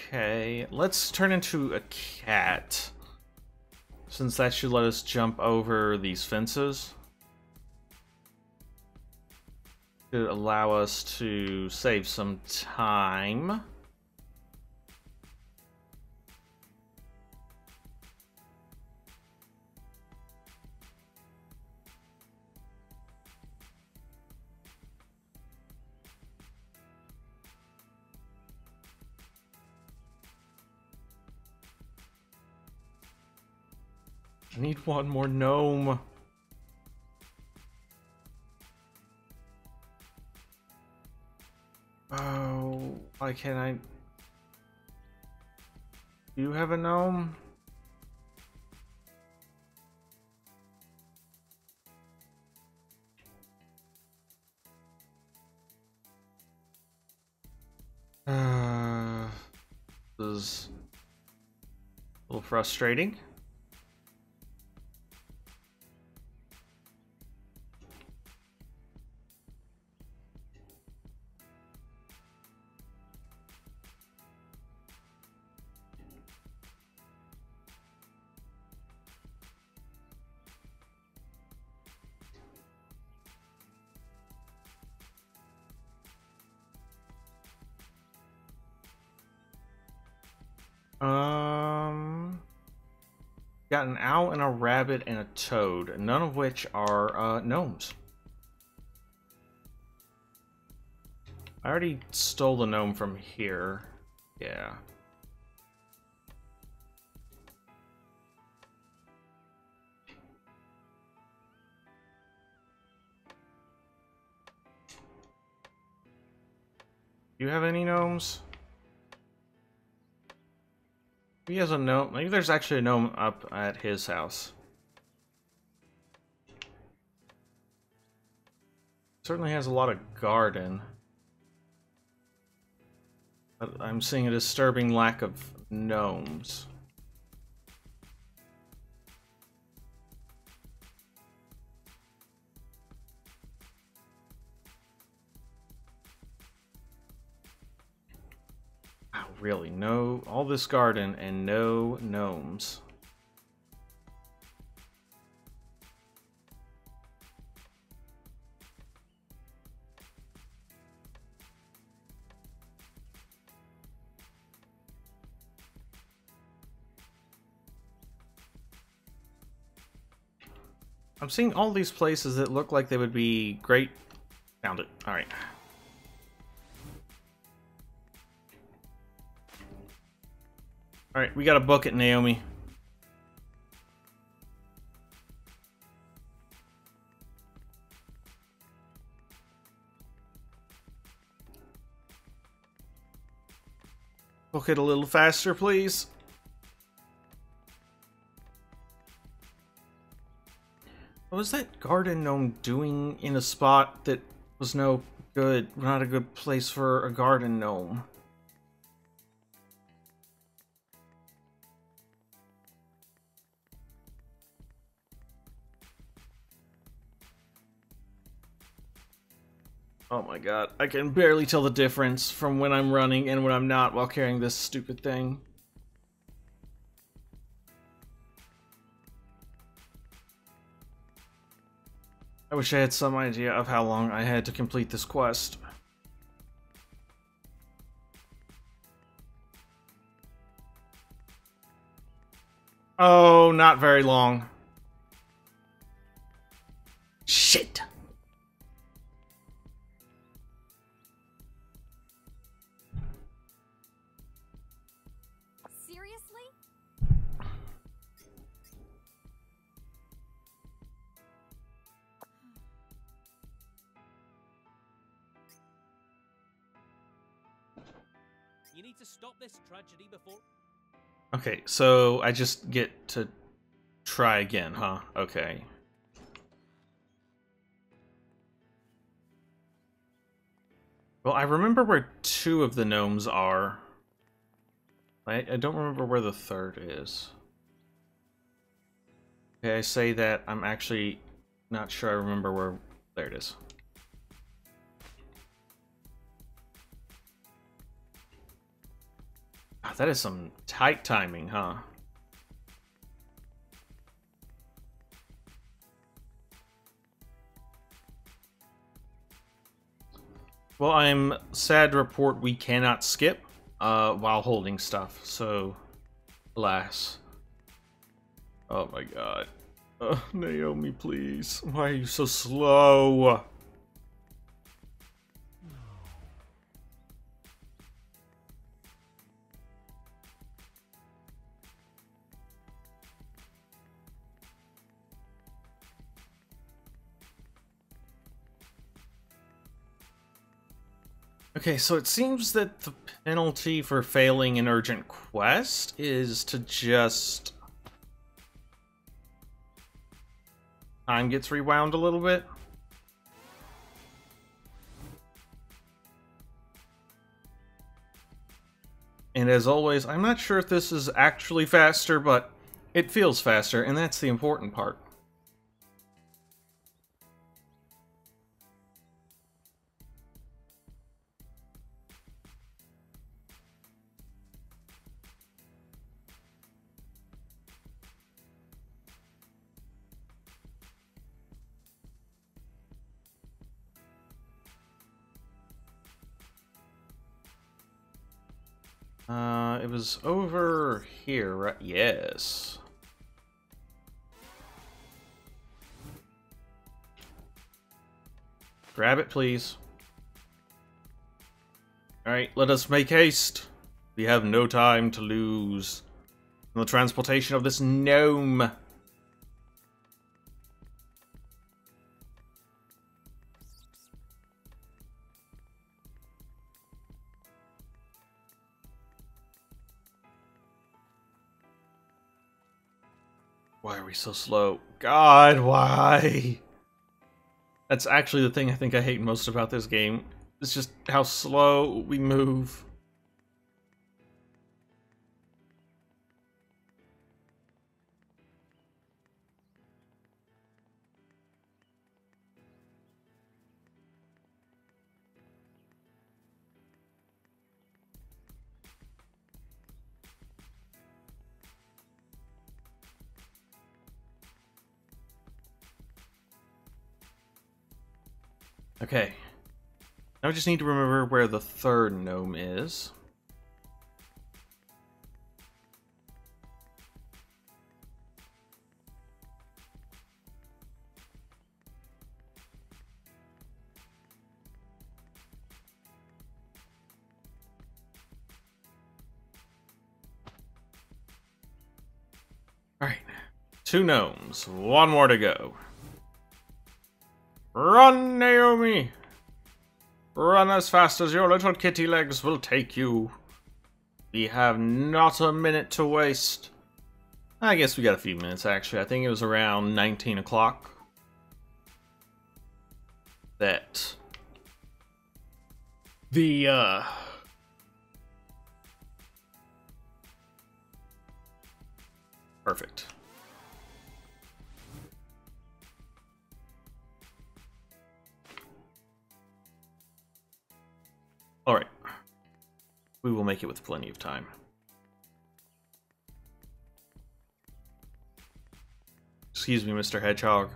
Okay, let's turn into a cat, since that should let us jump over these fences. Should allow us to save some time. I need one more gnome. Oh, why can't I? Do you have a gnome? This is a little frustrating. Got an owl and a rabbit and a toad, none of which are gnomes. I already stole the gnome from here. Yeah. Do you have any gnomes? He has a gnome. Maybe there's actually a gnome up at his house. Certainly has a lot of garden. But I'm seeing a disturbing lack of gnomes. Wow, really? No, all this garden and no gnomes. I'm seeing all these places that look like they would be great. Found it. Alright. Alright, we gotta book it, Naomi. Book it a little faster, please. What was that garden gnome doing in a spot that was not a good place for a garden gnome? Oh my god, I can barely tell the difference from when I'm running and when I'm not while carrying this stupid thing. I wish I had some idea of how long I had to complete this quest. Oh, not very long. Shit! Seriously? You need to stop this tragedy before... Okay, so I just get to try again, huh? Okay. Well, I remember where 2 of the gnomes are. I don't remember where the 3rd is. Okay, I say that, I'm actually not sure I remember where... There it is. Ah, that is some tight timing, huh? Well, I'm sad to report we cannot skip while holding stuff, so alas. Oh my god. Naomi, please. Why are you so slow? Okay, so it seems that the penalty for failing an urgent quest is to just... Time gets rewound a little bit. And as always, I'm not sure if this is actually faster, but it feels faster, and that's the important part. It was over here, right? Yes. Grab it, please. Alright, let us make haste. We have no time to lose in the transportation of this gnome. Why are we so slow? God, why? That's actually the thing I think I hate most about this game. It's just how slow we move. Okay. Now I just need to remember where the third gnome is. Alright. 2 gnomes. 1 more to go. Run, Naomi! Run as fast as your little kitty legs will take you. We have not a minute to waste. I guess we got a few minutes, actually. I think it was around 19 o'clock. That... The, Perfect. Alright. We will make it with plenty of time. Excuse me, Mr. Hedgehog.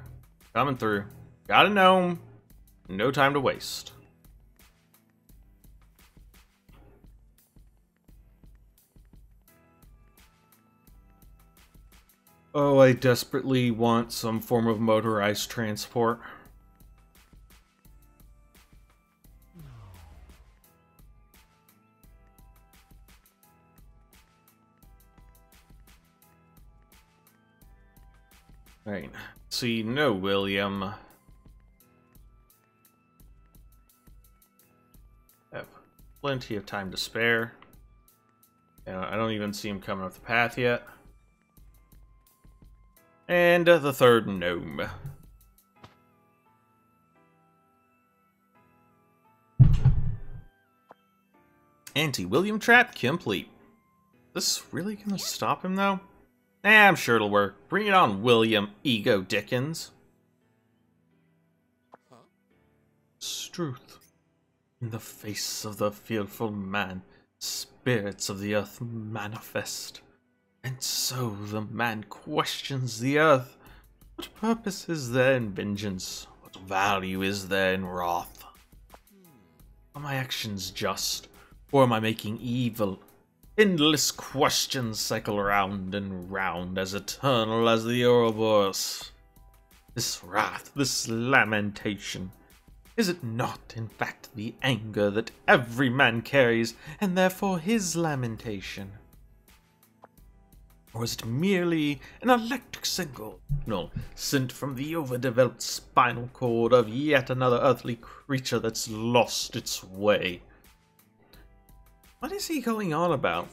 Coming through. Got a gnome. No time to waste. Oh, I desperately want some form of motorized transport. Right. See, no, William. Have plenty of time to spare. I don't even see him coming up the path yet. And the third gnome. Anti-William trap complete. This really gonna stop him, though? I'm sure it'll work. Bring it on, William Ego Dickens. Huh? Struth. In the face of the fearful man, spirits of the earth manifest. And so the man questions the earth. What purpose is there in vengeance? What value is there in wrath? Are my actions just, or am I making evil? Endless questions cycle round and round, as eternal as the Ouroboros. This wrath, this lamentation, is it not, in fact, the anger that every man carries, and therefore his lamentation? Or is it merely an electric signal sent from the overdeveloped spinal cord of yet another earthly creature that's lost its way? What is he going on about?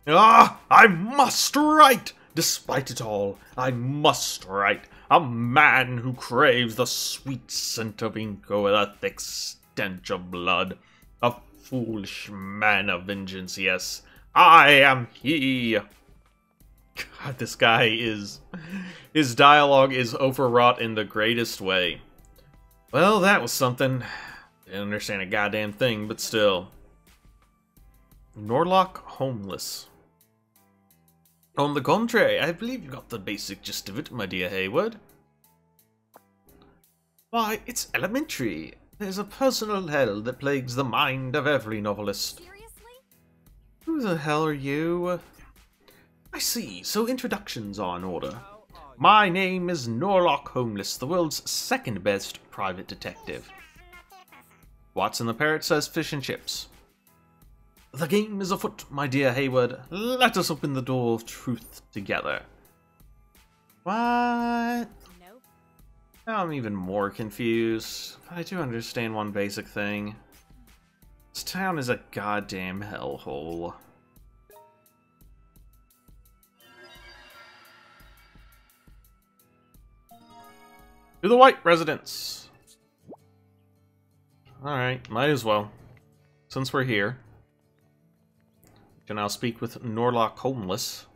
Ah! I must write! Despite it all, I must write. A man who craves the sweet scent of ink over the thick stench of blood. A foolish man of vengeance, yes. I am he! God, this guy is... His dialogue is overwrought in the greatest way. Well, that was something. Didn't understand a goddamn thing, but still. Norlock homeless. On the contrary, I believe you got the basic gist of it, my dear Hayward. Why, it's elementary. There's a personal hell that plagues the mind of every novelist. Seriously? Who Who the hell are you? I see, so introductions are in order. My name is Norlock Homeless, the world's second best private detective. Watson the Parrot says fish and chips. The game is afoot, my dear Hayward. Let us open the door of truth together. What? Nope. Now I'm even more confused. I do understand one basic thing. This town is a goddamn hellhole. To the White Residence! Alright, might as well. Since we're here. We can now speak with Norlock Homeless.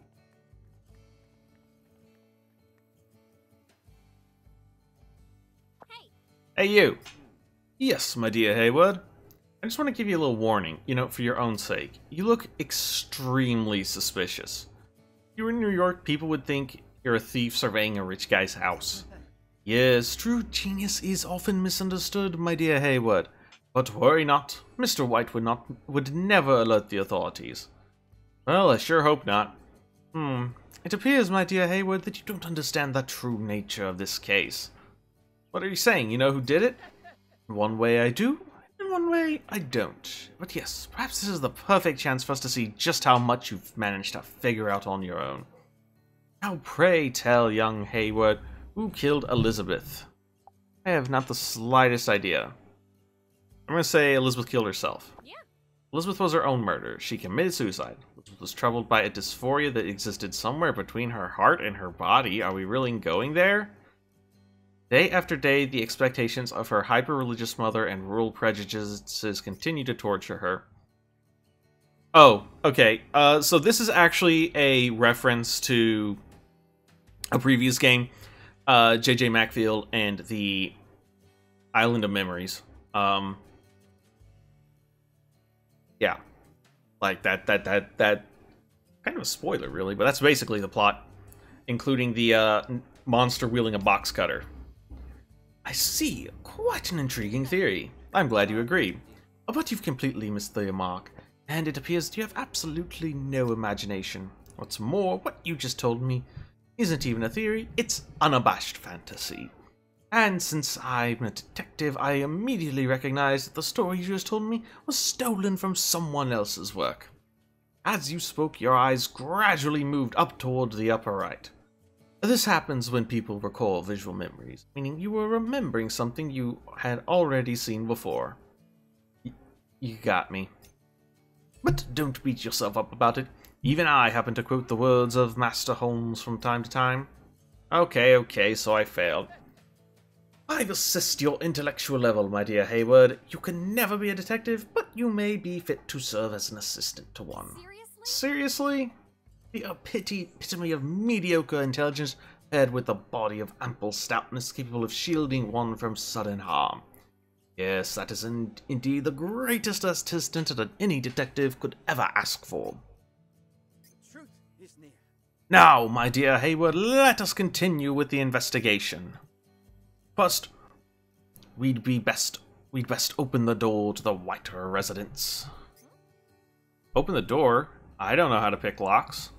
Hey you! Yes, my dear Hayward. I just want to give you a little warning, you know, for your own sake. You look extremely suspicious. If you were in New York, people would think you're a thief surveying a rich guy's house. Yes, true genius is often misunderstood, my dear Hayward. But worry not, Mr. White would never alert the authorities. Well, I sure hope not. It appears, my dear Hayward, that you don't understand the true nature of this case. What are you saying? You know who did it? In one way I do, in one way I don't. But yes, perhaps this is the perfect chance for us to see just how much you've managed to figure out on your own. Now pray tell, young Hayward, who killed Elizabeth? I have not the slightest idea. I'm gonna say Elizabeth killed herself. Yeah. Elizabeth was her own murder. She committed suicide. Elizabeth was troubled by a dysphoria that existed somewhere between her heart and her body. Are we really going there? Day after day, the expectations of her hyper-religious mother and rural prejudices continue to torture her. Oh, okay. So this is actually a reference to a previous game, J.J. Macfield and the Island of Memories. Yeah, like that kind of a spoiler, really, but that's basically the plot, including the monster wielding a box cutter. I see. Quite an intriguing theory. I'm glad you agree. But you've completely missed the mark, and it appears you have absolutely no imagination. What's more, what you just told me isn't even a theory, it's unabashed fantasy. And since I'm a detective, I immediately recognized that the story you just told me was stolen from someone else's work. As you spoke, your eyes gradually moved up toward the upper right. This happens when people recall visual memories, meaning you were remembering something you had already seen before. You got me. But don't beat yourself up about it. Even I happen to quote the words of Master Holmes from time to time. Okay, so I failed. I've assessed your intellectual level, my dear Hayward. You can never be a detective, but you may be fit to serve as an assistant to one. Seriously? The epitome of mediocre intelligence paired with a body of ample stoutness capable of shielding one from sudden harm. Yes, that is indeed the greatest assistant that any detective could ever ask for. The truth is near. Now, my dear Hayward, let us continue with the investigation. First, we'd best open the door to the White Residence. Open the door? I don't know how to pick locks.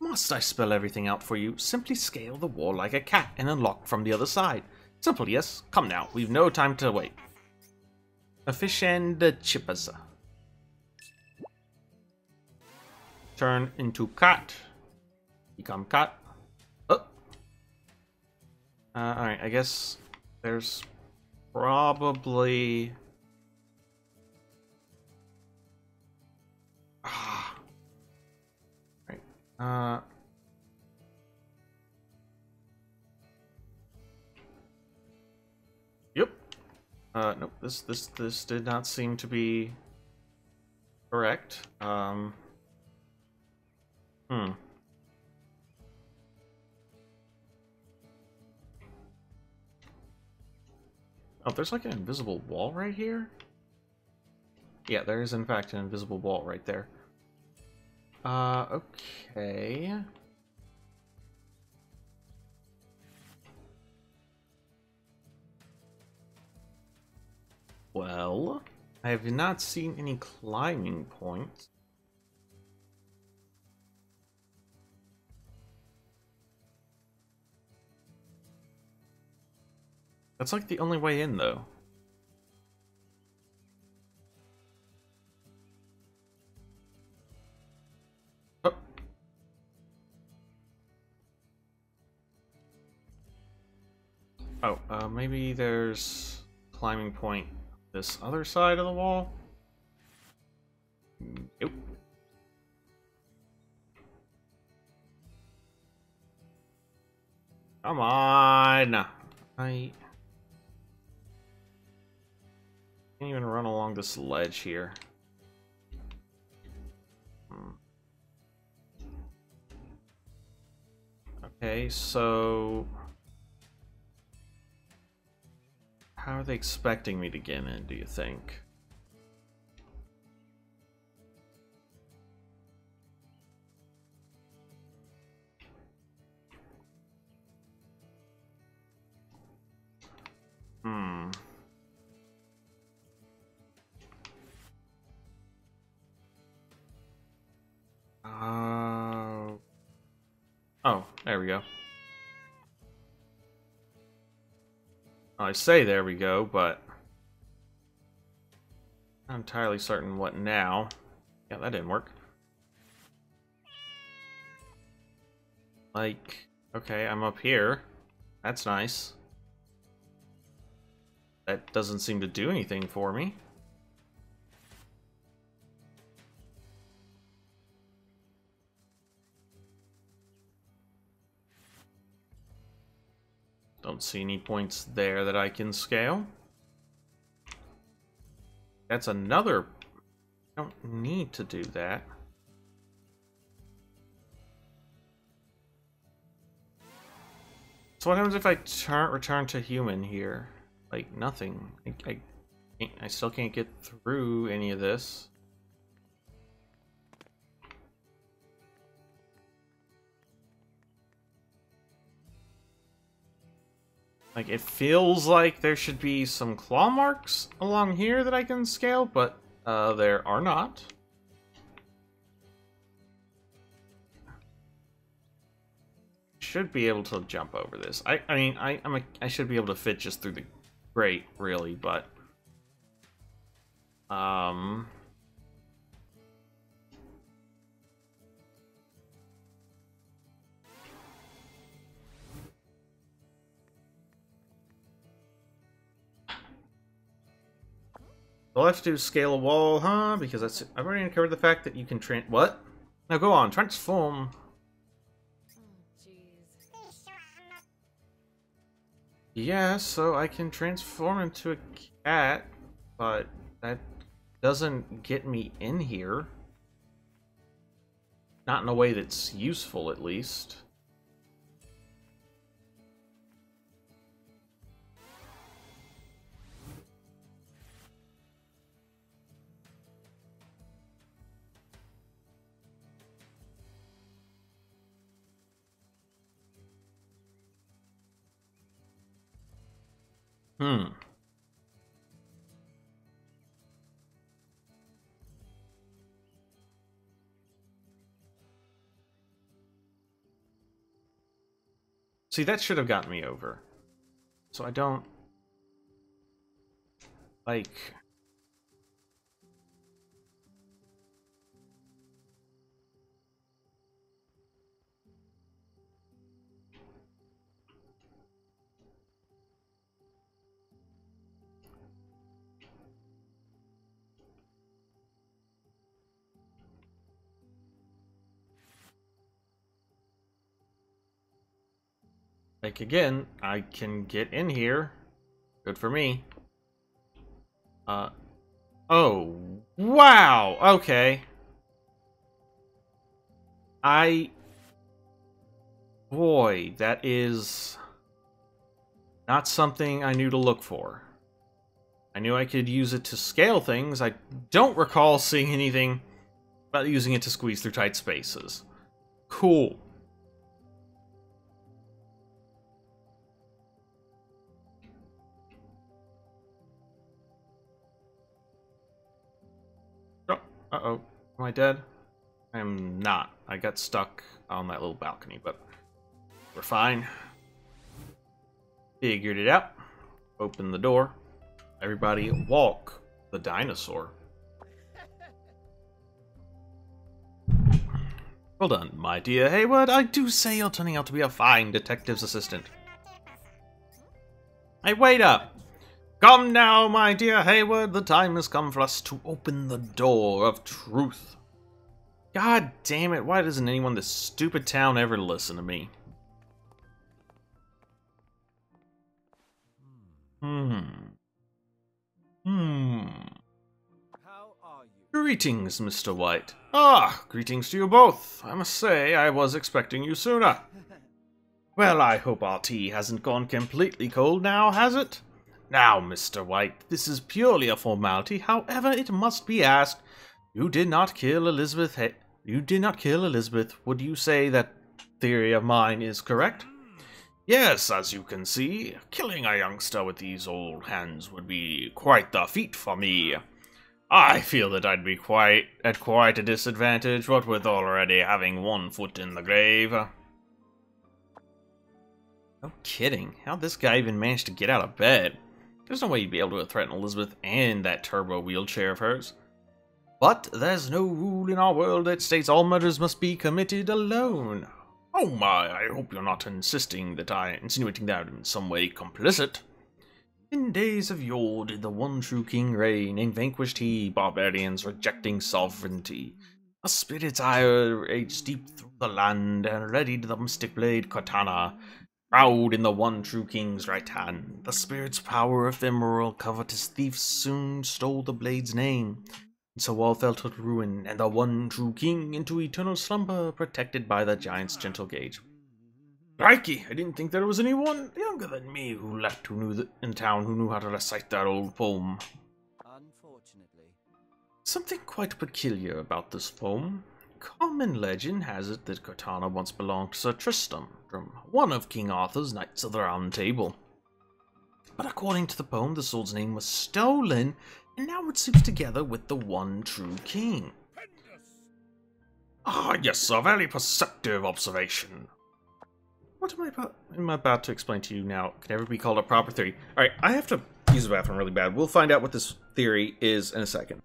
Must I spell everything out for you? Simply scale the wall like a cat and unlock from the other side. Simple, yes? Come now, we've no time to wait. A fish and a chippers. Turn into cat. Become cat. Oh. Alright, I guess there's probably... Right. Yep. Nope, this did not seem to be correct. Oh, there's like an invisible wall right here? Yeah, there is in fact an invisible wall right there. Okay. Well, I have not seen any climbing points. That's like the only way in, though. Oh. Oh, maybe there's climbing point this other side of the wall? Nope. Come on! I can't even run along this ledge here. Okay, so how are they expecting me to get in, do you think? Oh, there we go. I say there we go, but I'm not entirely certain what now. Yeah, that didn't work. Like, okay, I'm up here. That's nice. That doesn't seem to do anything for me. Don't see any points there that I can scale. That's another... I don't need to do that. So what happens if I return to human here? Like, nothing. I still can't get through any of this. Like, it feels like there should be some claw marks along here that I can scale, but there are not. Should be able to jump over this. I mean, I should be able to fit just through the grate, really, but all I have to do is scale a wall, huh? Because that's... I've already covered the fact that you can what? Now go on, transform. Yeah, so I can transform into a cat, but that doesn't get me in here. Not in a way that's useful, at least. See, that should have gotten me over. So I don't... Like... Like, again, I can get in here. Good for me. Oh, wow! Okay. Boy, that is not something I knew to look for. I knew I could use it to scale things. I don't recall seeing anything about using it to squeeze through tight spaces. Cool. Uh-oh. Am I dead? I am not. I got stuck on that little balcony, but we're fine. Figured it out. open the door. Everybody walk the dinosaur. Well done, my dear Hayward. I do say you're turning out to be a fine detective's assistant. Hey, wait up! Come now, my dear Hayward. The time has come for us to open the door of truth. God damn it, why doesn't anyone in this stupid town ever listen to me? How are you? Greetings, Mr. White. Ah, greetings to you both. I must say, I was expecting you sooner. Well, I hope our tea hasn't gone completely cold now, has it? Now, Mr. White, this is purely a formality. However, it must be asked, you did not kill Elizabeth. You did not kill Elizabeth. Would you say that theory of mine is correct? Yes, as you can see, killing a youngster with these old hands would be quite the feat for me. I feel that I'd be at quite a disadvantage, what with already having one foot in the grave. No kidding. How'd this guy even manage to get out of bed? There's no way he'd be able to threaten Elizabeth and that turbo wheelchair of hers. But there's no rule in our world that states all murders must be committed alone. Oh my, I hope you're not insinuating that I'm in some way complicit. In days of yore did the one true king reign, and vanquished he barbarians rejecting sovereignty. A spirit's ire raged deep through the land, and readied the mystic blade katana, proud in the one true king's right hand. The spirit's power ephemeral, covetous thieves soon stole the blade's name. And so all fell to ruin, and the one true king into eternal slumber, protected by the giant's gentle gauge. Crikey, I didn't think there was anyone younger than me who knew in town who knew how to recite that old poem. Unfortunately. Something quite peculiar about this poem. Common legend has it that Katana once belonged to Sir Tristram, one of King Arthur's Knights of the Round Table. But according to the poem, the sword's name was stolen, and now it suits together with the one true king. Ah, yes, a very perceptive observation. What am I about to explain to you now? Can ever be called a proper theory? Alright, I have to use the bathroom really bad. We'll find out what this theory is in a second.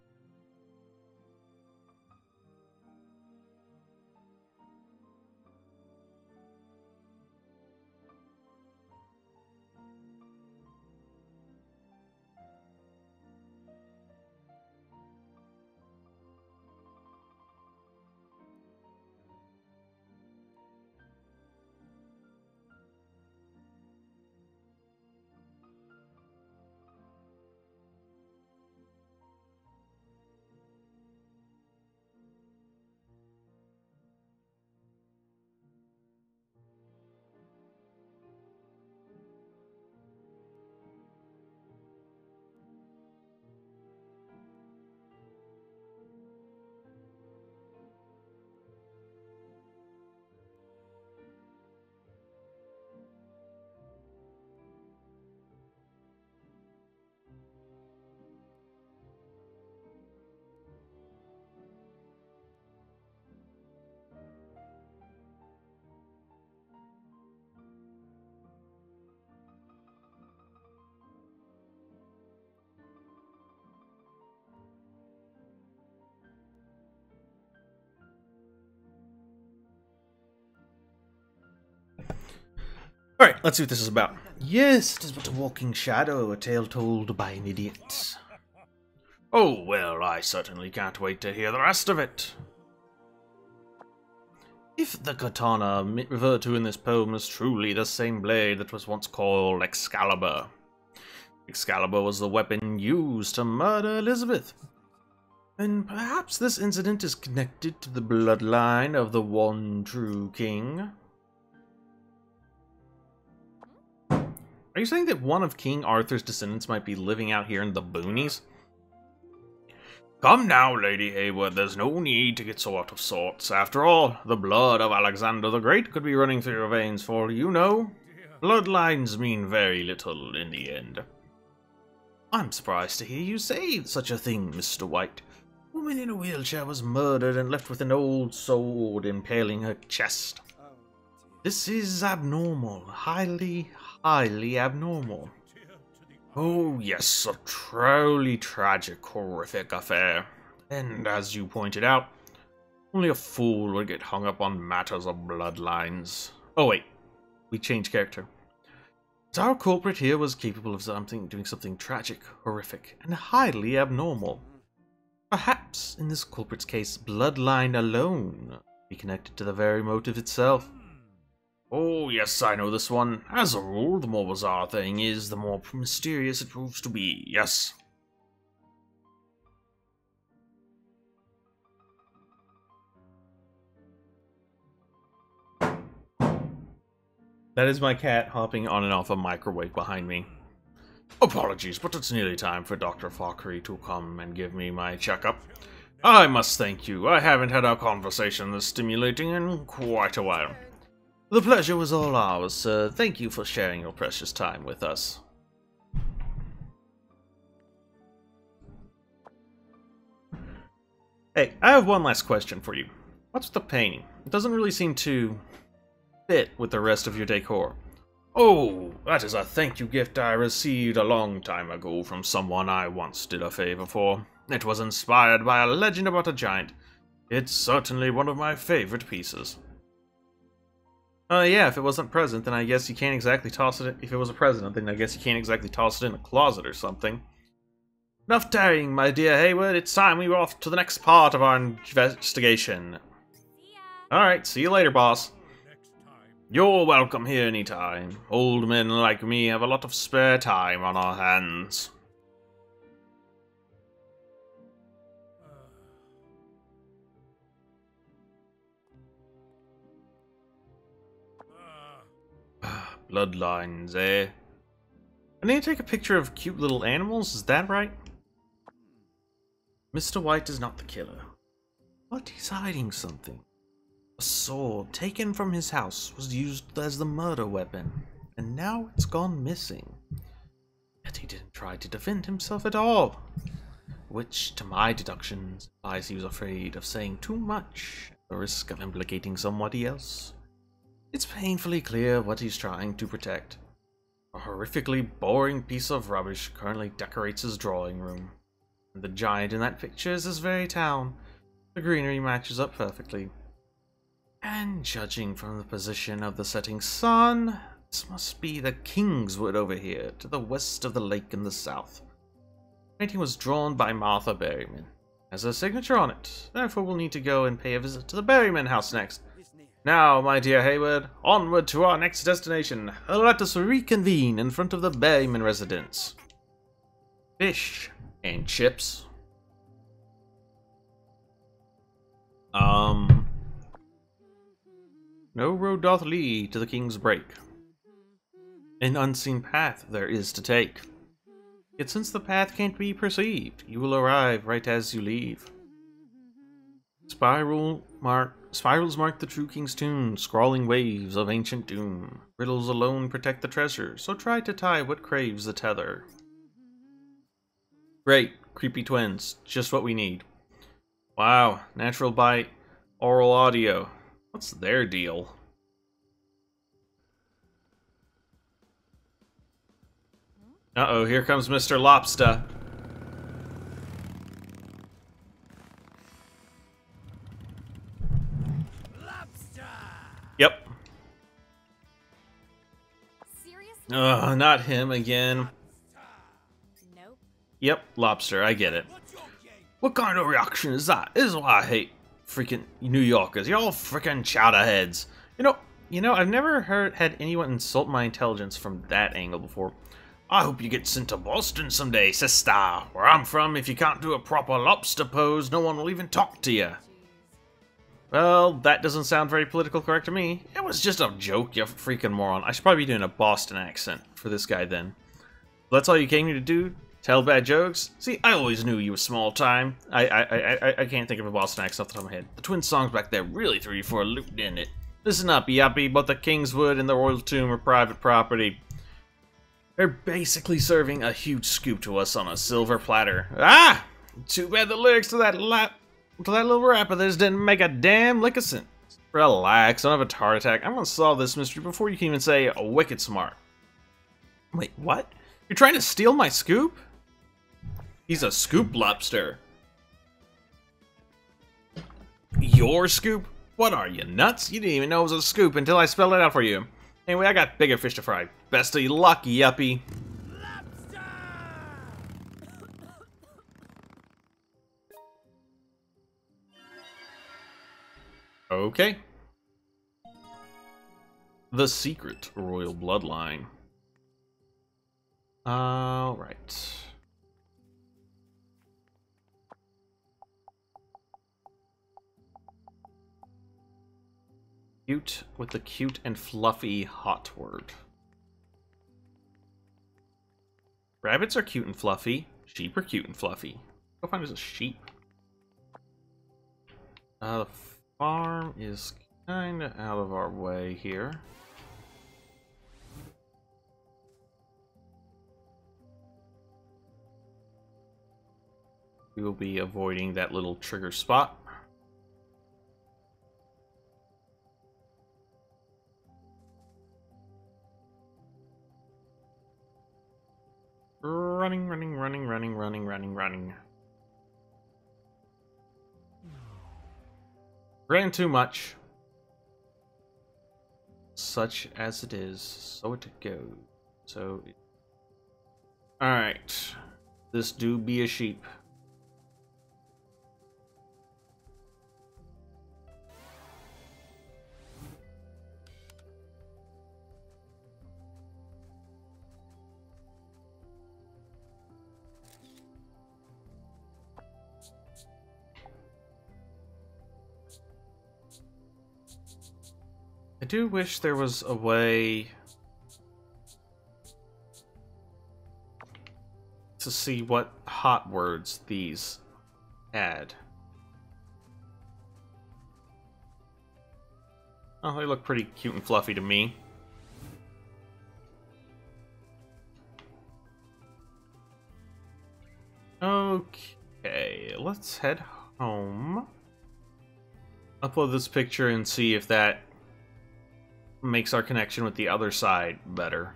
Alright, let's see what this is about. Yes, it is but a walking shadow, a tale told by an idiot. Oh, well, I certainly can't wait to hear the rest of it. If the katana referred to in this poem is truly the same blade that was once called Excalibur. Excalibur was the weapon used to murder Elizabeth. And perhaps this incident is connected to the bloodline of the one true king. Are you saying that one of King Arthur's descendants might be living out here in the boonies? Come now, Lady Heywood, there's no need to get so out of sorts. After all, the blood of Alexander the Great could be running through your veins for all you know. Bloodlines mean very little in the end. I'm surprised to hear you say such a thing, Mr. White. A woman in a wheelchair was murdered and left with an old sword impaling her chest. This is abnormal. Highly abnormal. Oh yes, a truly tragic, horrific affair. And as you pointed out, only a fool would get hung up on matters of bloodlines. Oh wait, we changed character. So our culprit here was capable of doing something tragic, horrific, and highly abnormal. Perhaps, in this culprit's case, bloodline alone be connected to the very motive itself. Oh yes, I know this one. As a rule, the more bizarre a thing is, the more mysterious it proves to be, yes. That is my cat hopping on and off a microwave behind me. Apologies, but it's nearly time for Dr. Fauchery to come and give me my checkup. I must thank you. I haven't had a conversation this stimulating in quite a while. The pleasure was all ours, sir. Thank you for sharing your precious time with us. Hey, I have one last question for you. What's with the painting? It doesn't really seem to fit with the rest of your decor. Oh, that is a thank you gift I received a long time ago from someone I once did a favor for. It was inspired by a legend about a giant. It's certainly one of my favorite pieces. Yeah, if it wasn't present, then I guess you can't exactly toss it. If it was a president, then I guess you can't exactly toss it in a closet or something. Enough tarrying, my dear Hayward. It's time we were off to the next part of our investigation. See ya. Alright, see you later, boss. You're welcome here anytime. Old men like me have a lot of spare time on our hands. Bloodlines, eh? I need to take a picture of cute little animals, is that right? Mr. White is not the killer, but he's hiding something. A sword taken from his house was used as the murder weapon, and now it's gone missing. Yet he didn't try to defend himself at all, which, to my deductions, implies he was afraid of saying too much at the risk of implicating somebody else. It's painfully clear what he's trying to protect. A horrifically boring piece of rubbish currently decorates his drawing room. And the giant in that picture is this very town. The greenery matches up perfectly. And judging from the position of the setting sun, this must be the Kingswood over here, to the west of the lake in the south. The painting was drawn by Martha Berryman. Has a signature on it, therefore we'll need to go and pay a visit to the Berryman house next. Now, my dear Hayward, onward to our next destination. Let us reconvene in front of the Berryman residence. Fish and chips. No road doth lead to the King's Break. An unseen path there is to take. Yet since the path can't be perceived, you will arrive right as you leave. Spirals mark the true King's tomb, scrawling waves of ancient doom. Riddles alone protect the treasure, so try to tie what craves the tether. Great, creepy twins, just what we need. Wow, natural bite, oral audio. What's their deal? Uh-oh, here comes Mr. Lobster. Yep. Seriously? Not him again. Nope. Yep, lobster, I get it. What kind of reaction is that? This is why I hate freaking New Yorkers. You're all freaking chowderheads. You know, I've never had anyone insult my intelligence from that angle before. I hope you get sent to Boston someday, sister. Where I'm from, if you can't do a proper lobster pose, no one will even talk to you. Well, that doesn't sound very political correct to me. It was just a joke, you freaking moron. I should probably be doing a Boston accent for this guy then. That's all you came here to do? Tell bad jokes? See, I always knew you were small time. I can't think of a Boston accent off the top of my head. The twin songs back there really threw you for a loop, didn't it? Listen up, yappy, both the Kingswood and the Royal Tomb are private property. They're basically serving a huge scoop to us on a silver platter. Ah! Too bad the lyrics to that little rap of theirs didn't make a damn lick of sense. Relax, don't have a heart attack. I'm gonna solve this mystery before you can even say wicked smart. Wait, what? You're trying to steal my scoop? He's a scoop lobster. Your scoop? What are you, nuts? You didn't even know it was a scoop until I spelled it out for you. Anyway, I got bigger fish to fry. Best of luck, yuppie. Okay. The Secret Royal Bloodline. Alright. Cute with the cute and fluffy hot word. Rabbits are cute and fluffy. Sheep are cute and fluffy. Go find us a sheep. The farm is kind of out of our way here. We will be avoiding that little trigger spot. Running, running, running, running, running, running, running. Ran too much. Such as it is, so it goes. So, alright. This do be a sheep. I do wish there was a way to see what hot words these add. Oh, they look pretty cute and fluffy to me. Okay, let's head home. Upload this picture and see if that makes our connection with the other side better.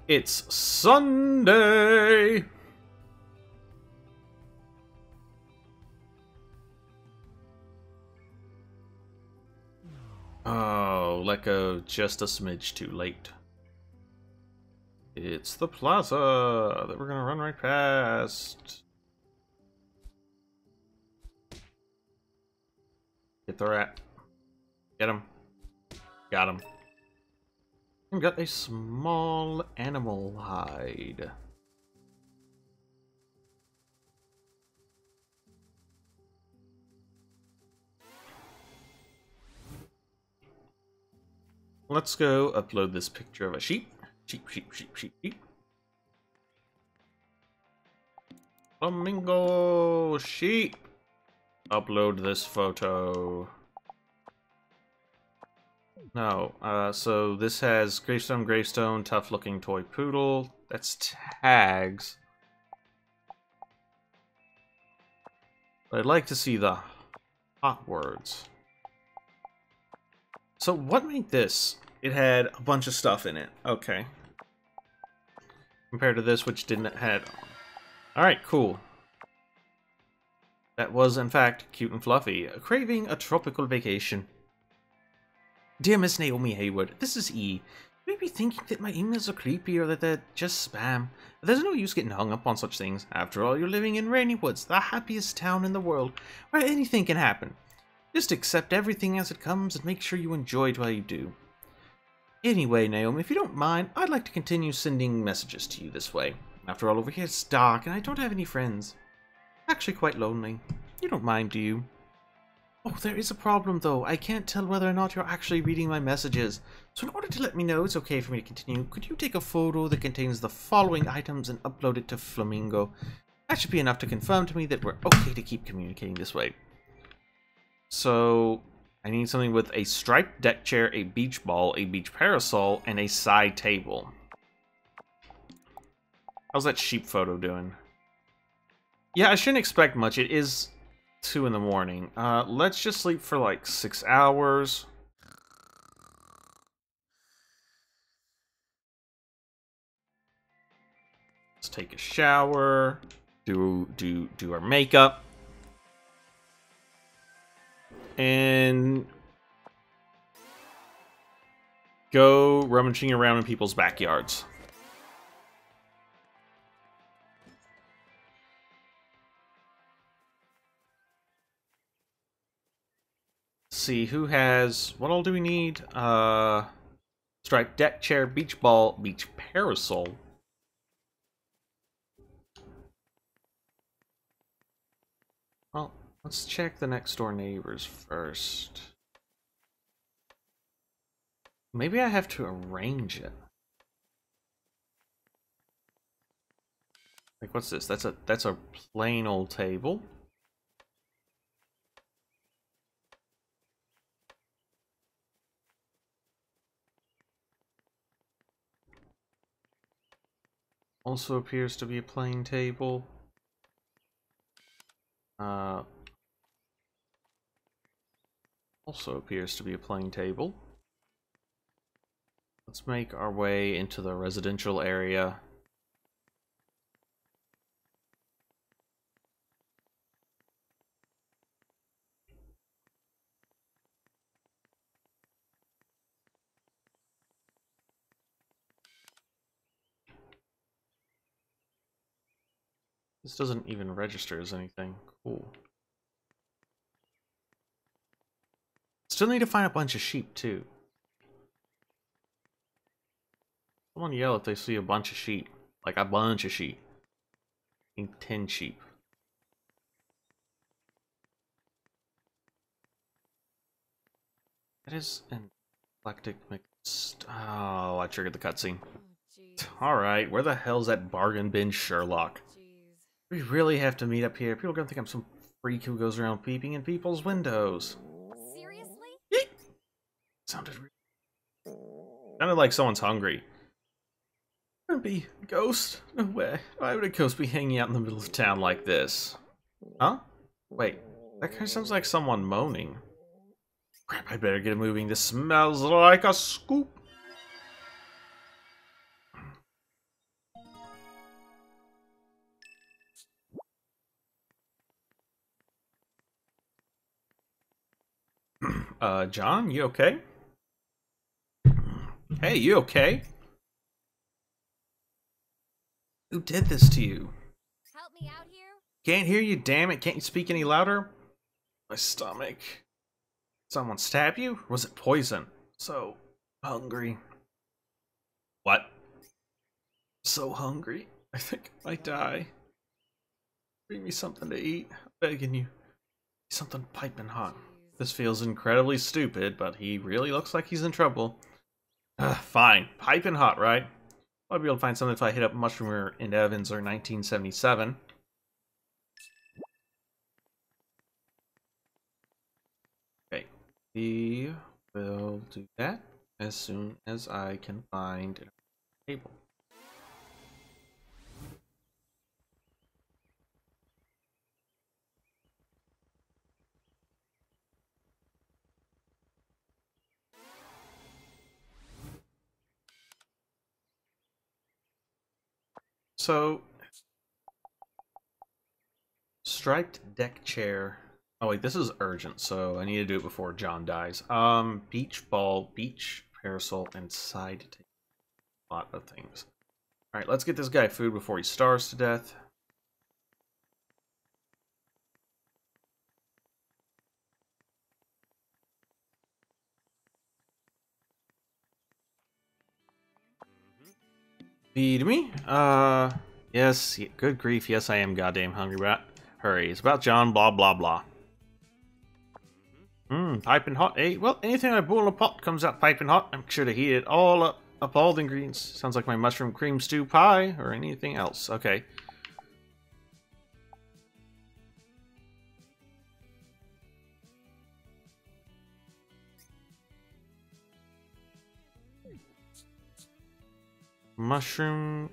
It's Sunday! Oh, let go just a smidge too late. It's the plaza that we're gonna run right past. Get the rat. Get him. Got him. And got a small animal hide. Let's go upload this picture of a sheep. Sheep, sheep, sheep, sheep, sheep. Flamingo sheep. Upload this photo. No, so this has gravestone, gravestone, tough looking toy poodle. That's tags. But I'd like to see the hot words. So what made this? It had a bunch of stuff in it. Okay. Compared to this, which didn't have. Alright, cool. That was, in fact, cute and fluffy. Craving a tropical vacation. Dear Miss Naomi Hayward, this is E. You may be thinking that my emails are creepy or that they're just spam. But there's no use getting hung up on such things. After all, you're living in Rainy Woods, the happiest town in the world, where anything can happen. Just accept everything as it comes and make sure you enjoy it while you do. Anyway, Naomi, if you don't mind, I'd like to continue sending messages to you this way. After all, over here it's dark and I don't have any friends. Actually quite lonely. You don't mind, do you? Oh, there is a problem though. I can't tell whether or not you're actually reading my messages. So in order to let me know it's okay for me to continue, could you take a photo that contains the following items and upload it to Flamingo? That should be enough to confirm to me that we're okay to keep communicating this way. So I need something with a striped deck chair, a beach ball, a beach parasol, and a side table. How's that sheep photo doing? Yeah, I shouldn't expect much. It is 2 in the morning. Let's just sleep for like 6 hours. Let's take a shower. Do our makeup. And go rummaging around in people's backyards. See who has what all do we need? Striped deck chair, beach ball, beach parasol. Well, let's check the next door neighbors first. Maybe I have to arrange it. Like, what's this? That's a plain old table. Also appears to be a plain table. Also appears to be a plain table. Let's make our way into the residential area. This doesn't even register as anything. Cool. Still need to find a bunch of sheep, too. Someone yell if they see a bunch of sheep. Like a bunch of sheep. I think 10 sheep. That is an eclectic mix. Oh, I triggered the cutscene. Oh, jeez. Alright, where the hell's that bargain bin Sherlock? Jeez. We really have to meet up here. People are gonna think I'm some freak who goes around peeping in people's windows. Seriously? Sounded like someone's hungry. Couldn't be a ghost? No way. Why would a ghost be hanging out in the middle of town like this? Huh? Wait, that kind of sounds like someone moaning. Crap, I better get moving. This smells like a scoop. John, you okay? Hey, you okay? Who did this to you? Help me out here? Can't hear you, damn it. Can't you speak any louder? My stomach. Someone stab you? Or was it poison? So hungry. What? So hungry. I think I might die. Bring me something to eat. I'm begging you. Something piping hot. This feels incredibly stupid, but he really looks like he's in trouble. Fine. Piping hot, right? I'll be able to find something if I hit up Mushroomer in Evans or 1977. Okay. We will do that as soon as I can find a table. So, striped deck chair. Oh wait, this is urgent, so I need to do it before John dies. Beach ball, beach parasol, and side table. A lot of things. All right, let's get this guy food before he starves to death. Feed me? Yes, good grief, yes I am goddamn hungry, but hurry, it's about John, blah blah blah. Piping hot, eh? Well, anything I boil in a pot comes out piping hot. I'm sure to heat it all up all the ingredients. Sounds like my mushroom cream stew pie, or anything else. Okay. Mushroom.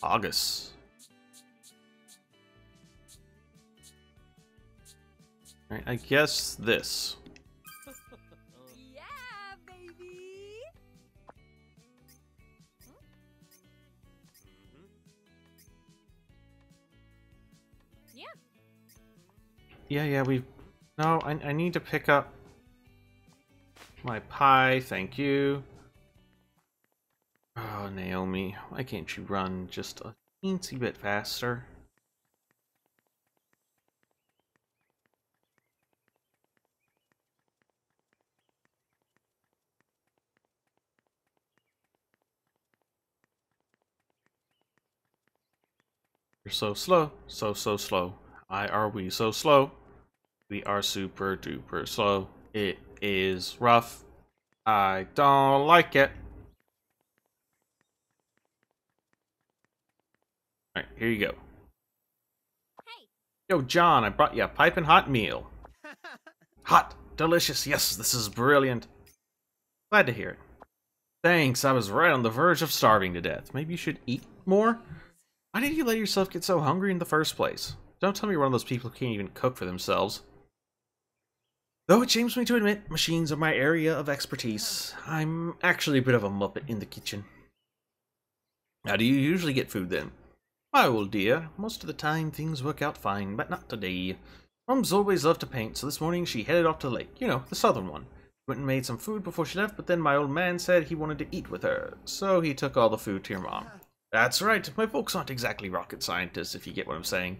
August. Alright, I guess this. Yeah, baby. Yeah. Yeah, we... No, I need to pick up my pie, thank you. Oh, Naomi, why can't you run just a teensy bit faster? You're so slow, so slow. Why are we so slow? We are super duper slow. It is rough. I don't like it. Alright, here you go. Hey. Yo, John, I brought you a piping hot meal. Hot, delicious, yes, this is brilliant. Glad to hear it. Thanks, I was right on the verge of starving to death. Maybe you should eat more? Why did you let yourself get so hungry in the first place? Don't tell me you're one of those people who can't even cook for themselves. Though it shames me to admit, machines are my area of expertise. I'm actually a bit of a muppet in the kitchen. How do you usually get food then? My old dear, most of the time things work out fine, but not today. Mom's always loved to paint, so this morning she headed off to the lake. You know, the southern one. Went and made some food before she left, but then my old man said he wanted to eat with her, so he took all the food to your mom. That's right, my folks aren't exactly rocket scientists, if you get what I'm saying.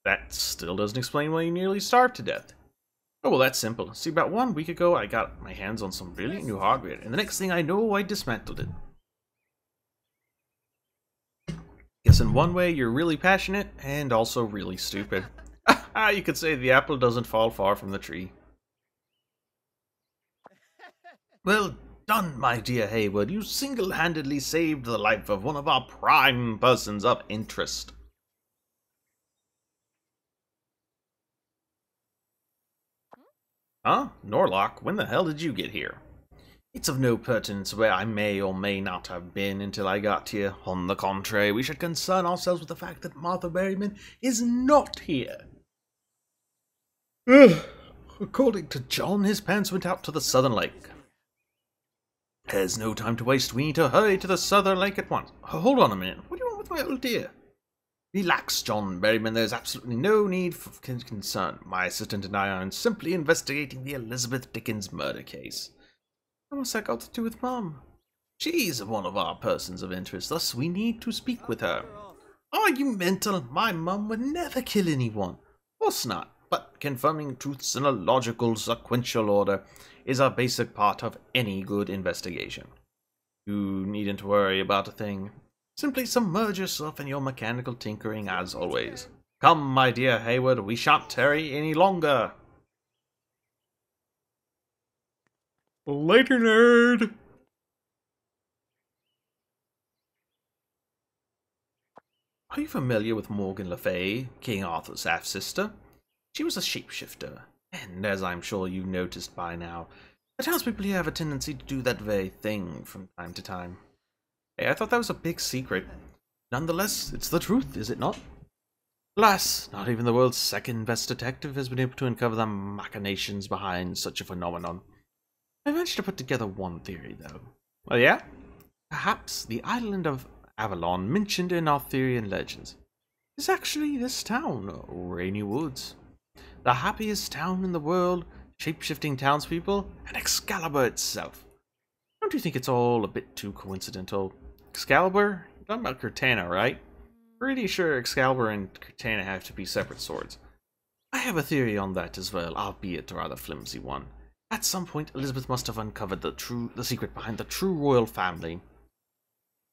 That still doesn't explain why you nearly starved to death. Oh, well, that's simple. See, about 1 week ago, I got my hands on some brilliant new hardware, and the next thing I know, I dismantled it. Guess in one way, you're really passionate, and also really stupid. You could say the apple doesn't fall far from the tree. Well done, my dear Haywood. You single-handedly saved the life of one of our prime persons of interest. Huh? Norlock, when the hell did you get here? It's of no pertinence where I may or may not have been until I got here. On the contrary, we should concern ourselves with the fact that Martha Berryman is not here. Ugh. According to John, his parents went out to the Southern Lake. There's no time to waste. We need to hurry to the Southern Lake at once. Hold on a minute. What do you want with my old dear? Relax, John Berryman. There's absolutely no need for concern. My assistant and I are simply investigating the Elizabeth Dickens murder case. What's that got to do with Mom? She's one of our persons of interest, thus we need to speak with her. Are you mental? My mum would never kill anyone. Of course not. But confirming truths in a logical, sequential order is a basic part of any good investigation. You needn't worry about a thing. Simply submerge yourself in your mechanical tinkering as always. Come, my dear Haywood, we shan't tarry any longer. Later, nerd! Are you familiar with Morgan Le Fay, King Arthur's half-sister? She was a shapeshifter, and as I'm sure you've noticed by now, the townspeople here have a tendency to do that very thing from time to time. Hey, I thought that was a big secret. Nonetheless, it's the truth, is it not? Alas, not even the world's second-best detective has been able to uncover the machinations behind such a phenomenon. I managed to put together one theory, though. Oh yeah? Perhaps the island of Avalon, mentioned in Arthurian legends, is actually this town, Rainy Woods. The happiest town in the world, shape-shifting townspeople, and Excalibur itself. Don't you think it's all a bit too coincidental? Excalibur? You're talking about Cortana, right? Pretty sure Excalibur and Cortana have to be separate swords. I have a theory on that as well, albeit a rather flimsy one. At some point, Elizabeth must have uncovered the secret behind the true royal family.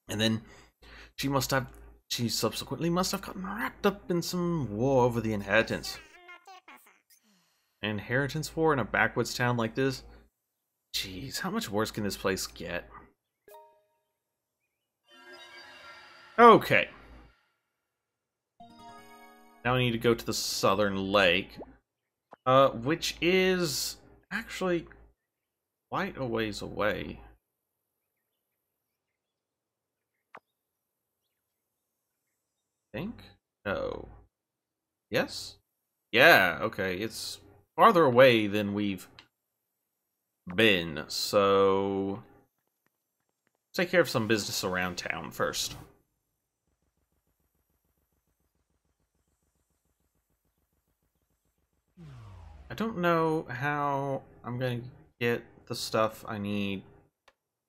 And then she subsequently must have gotten wrapped up in some war over the inheritance. Inheritance war in a backwoods town like this? Jeez, how much worse can this place get? Okay. Now we need to go to the Southern Lake, which is actually quite a ways away. think? No. Yes? Yeah, okay. It's farther away than we've been, so take care of some business around town first. I don't know how I'm going to get the stuff I need,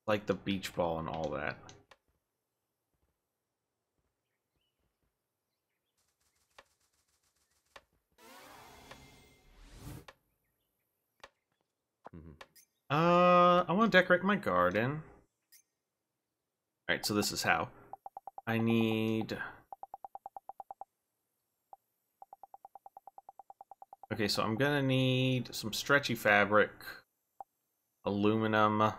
like the beach ball and all that. I want to decorate my garden. Alright, so this is how. I need... Okay, so I'm gonna need some stretchy fabric, aluminum,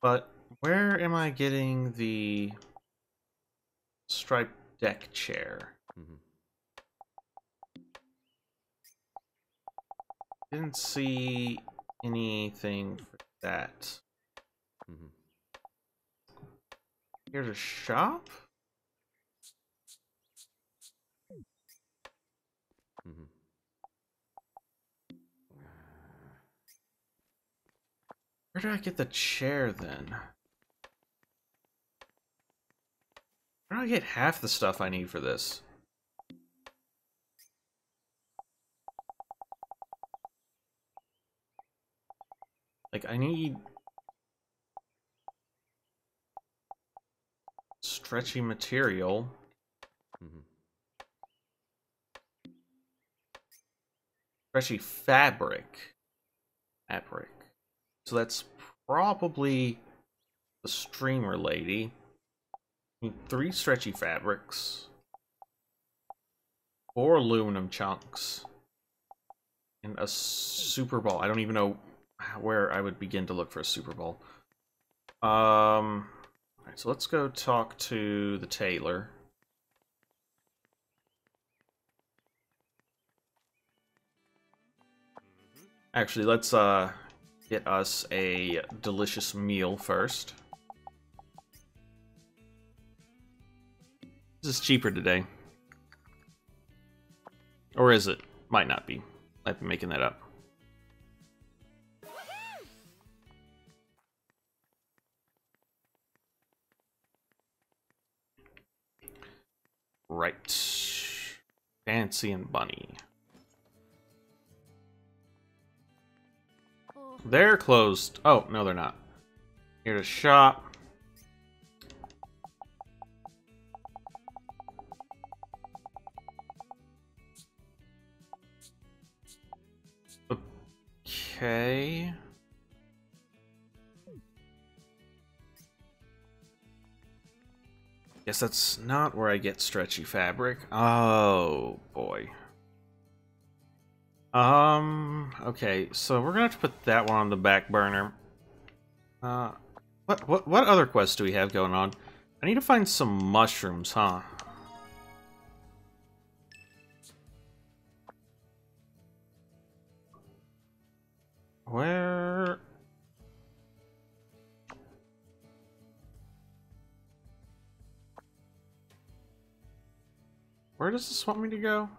but where am I getting the striped deck chair? Didn't see anything for that. Here to shop? Where do I get the chair then? Where do I get half the stuff I need for this? Like, I need stretchy material. Stretchy fabric. So that's probably the streamer lady. I need 3 stretchy fabrics. 4 aluminum chunks. And a super ball. I don't even know where I would begin to look for a super ball. Alright, so let's go talk to the tailor. Actually, let's get us a delicious meal first. This is cheaper today. Or is it? Might not be. Might be making that up. Right. Fancy and Bunny. They're closed. Oh, no, they're not. Here to shop. Okay. Guess that's not where I get stretchy fabric. Oh, boy. Okay, so we're gonna have to put that one on the back burner. What other quests do we have going on? I need to find some mushrooms, huh? Where... Where does this want me to go?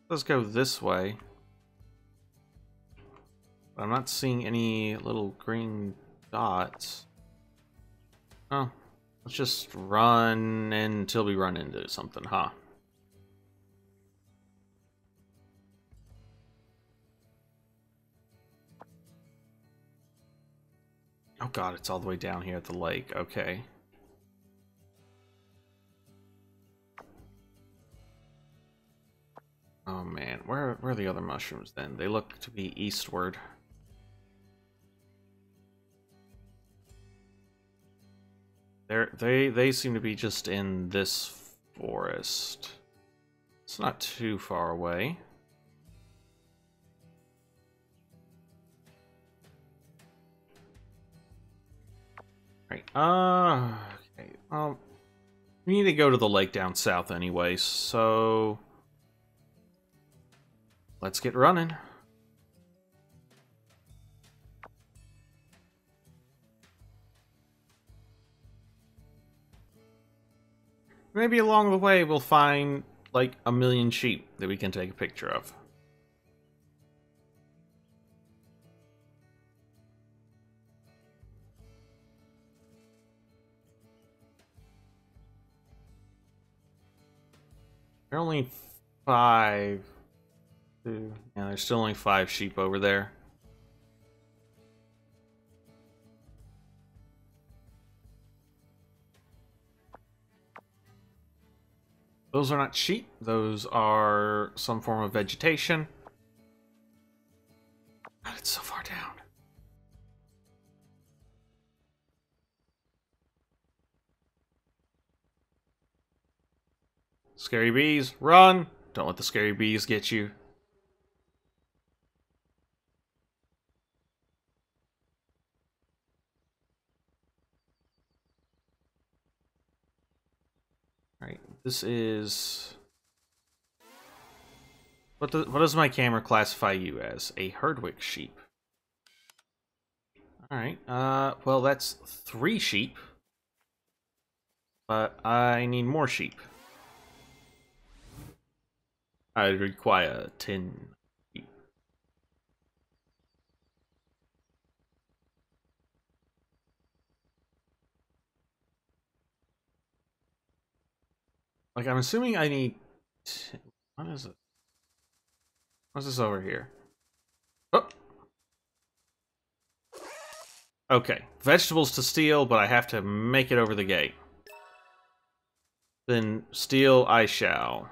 Let's go this way. I'm not seeing any little green dots. Oh, let's just run until we run into something, huh? Oh god, it's all the way down here at the lake. Okay. Oh man, where are the other mushrooms then? They look to be eastward. They seem to be just in this forest. It's not too far away. Right. Okay. We need to go to the lake down south anyway, so let's get running. maybe along the way we'll find like 1,000,000 sheep that we can take a picture of. There are only 5. Yeah, there's still only 5 sheep over there. Those are not sheep. Those are some form of vegetation. God, it's so far down. Scary bees, run! Don't let the scary bees get you. Alright, this is... What does my camera classify you as? A Herdwick sheep. Alright, well that's 3 sheep. But I need more sheep. I require 10 sheep. Like, I'm assuming I need... What is it? What's this over here? Oh! Okay. Vegetables to steal, but I have to make it over the gate. Then steal I shall.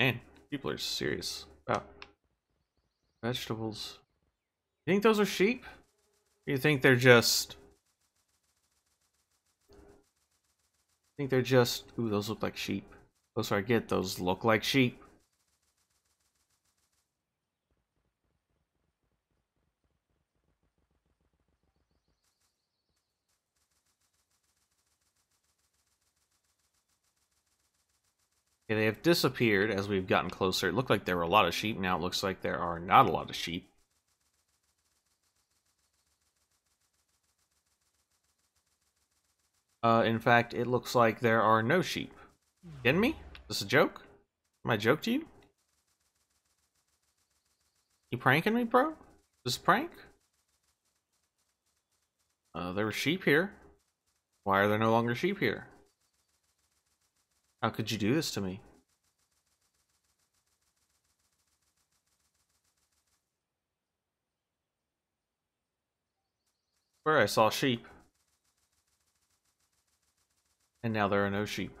Man, people are serious about vegetables. You think those are sheep? Or you think they're just... Ooh, those look like sheep. Those I get, those look like sheep. Okay, they have disappeared as we've gotten closer. It looked like there were a lot of sheep. Now it looks like there are not a lot of sheep. In fact, it looks like there are no sheep. Kidding me? Is this a joke? Am I a joke to you? You pranking me, bro? Is this a prank? There were sheep here. Why are there no longer sheep here? How could you do this to me? Where I saw sheep. And now there are no sheep.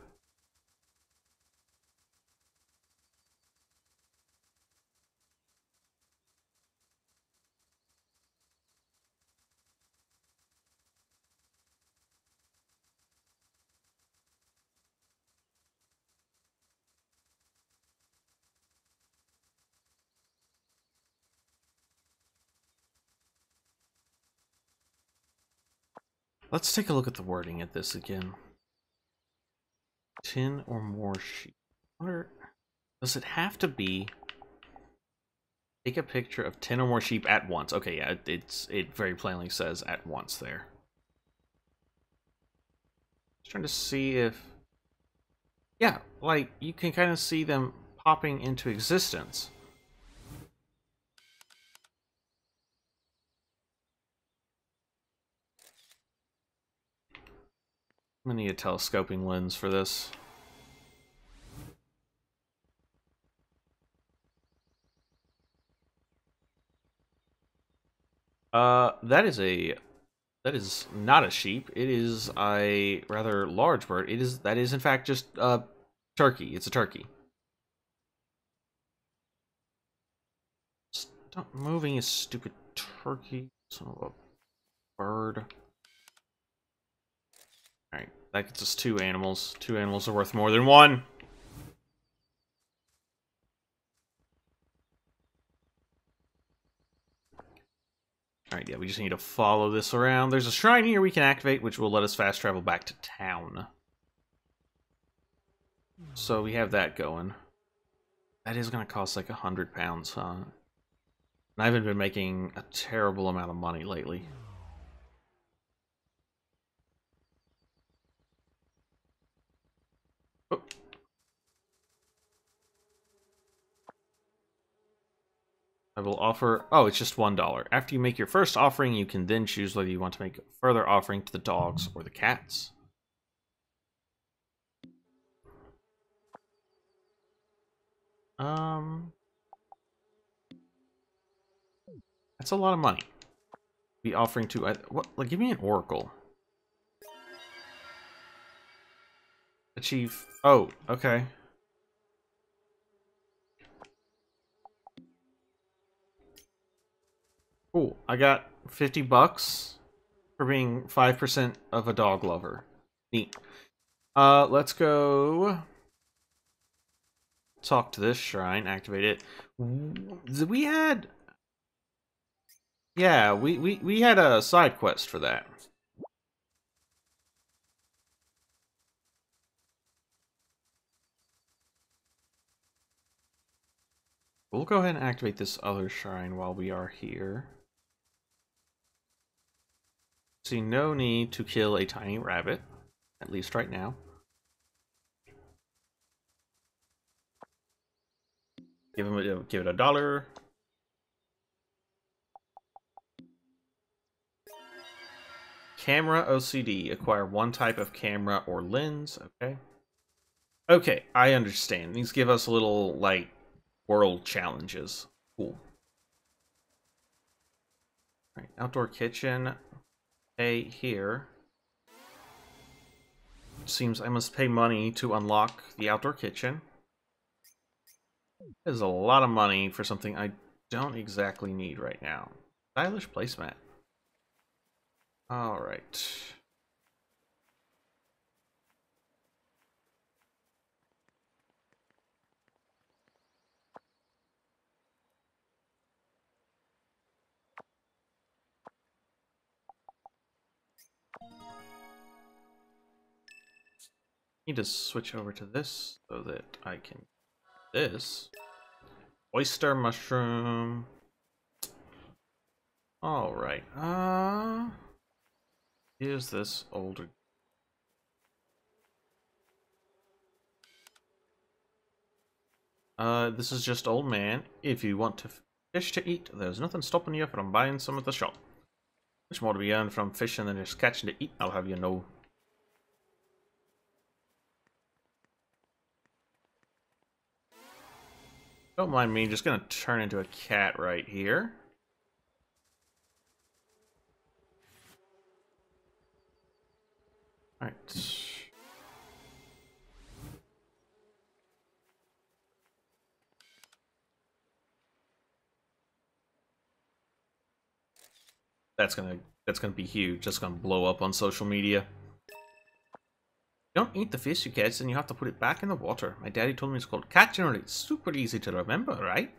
Let's take a look at the wording at this again. 10 or more sheep. Does it have to be... Take a picture of 10 or more sheep at once. Okay, yeah, it very plainly says at once there. Just trying to see if... Yeah, like, you can kind of see them popping into existence. I'm gonna need a telescoping lens for this. That is not a sheep. It is a rather large bird. That is in fact just a turkey. It's a turkey. Stop moving, you stupid turkey. Son of a bird. Alright, that gets us 2 animals. 2 animals are worth more than 1. Alright, yeah, we just need to follow this around. There's a shrine here we can activate, which will let us fast travel back to town. So we have that going. That is going to cost like 100 pounds, huh? And I haven't been making a terrible amount of money lately. Oh. I will offer... Oh, it's just $1. After you make your first offering, you can then choose whether you want to make a further offering to the dogs or the cats. That's a lot of money. Be offering to... What? Like, give me an oracle. Achieve... Oh, okay. Cool. I got $50 for being 5% of a dog lover. Neat. Let's go talk to this shrine, activate it. We had... Yeah, we had a side quest for that. We'll go ahead and activate this other shrine while we are here. See no need to kill a tiny rabbit, at least right now. Give it $1. Camera OCD. Acquire one type of camera or lens. Okay. Okay, I understand. These give us little, like, world challenges. Cool. Alright, outdoor kitchen. Pay here. Seems I must pay money to unlock the outdoor kitchen. That is a lot of money for something I don't exactly need right now. Stylish placemat. Alright. Need to switch over to this so that I can this. Oyster mushroom. Alright. Here's this older. This is just old man. If you want to fish to eat, there's nothing stopping you from buying some at the shop. Much more to be earned from fishing than just catching to eat, I'll have you know. Don't mind me, just gonna turn into a cat right here. Alright. That's gonna be huge. That's gonna blow up on social media. Don't eat the fish you catch, then you have to put it back in the water. My daddy told me it's called cat generally. It's super easy to remember, right?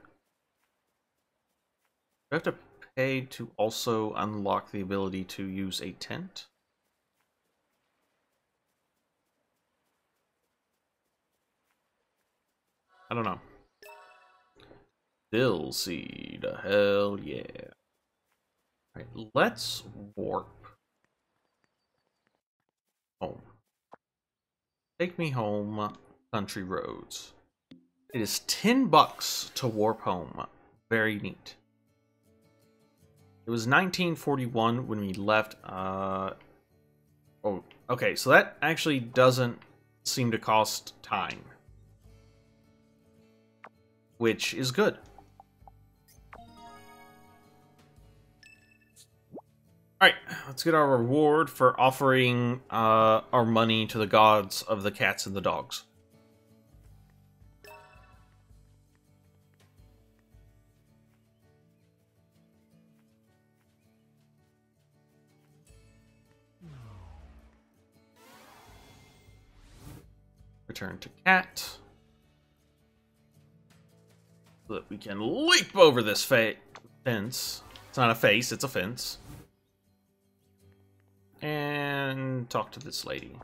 Do I have to pay to also unlock the ability to use a tent? I don't know. Dill seed, hell yeah. Alright, let's warp home. Take me home, country roads. It is $10 to warp home. Very neat. It was 1941 when we left. Oh, okay, so that actually doesn't seem to cost time, which is good. Alright, let's get our reward for offering our money to the gods of the cats and the dogs. Return to cat. So that we can leap over this fence. It's not a face, it's a fence. And talk to this lady.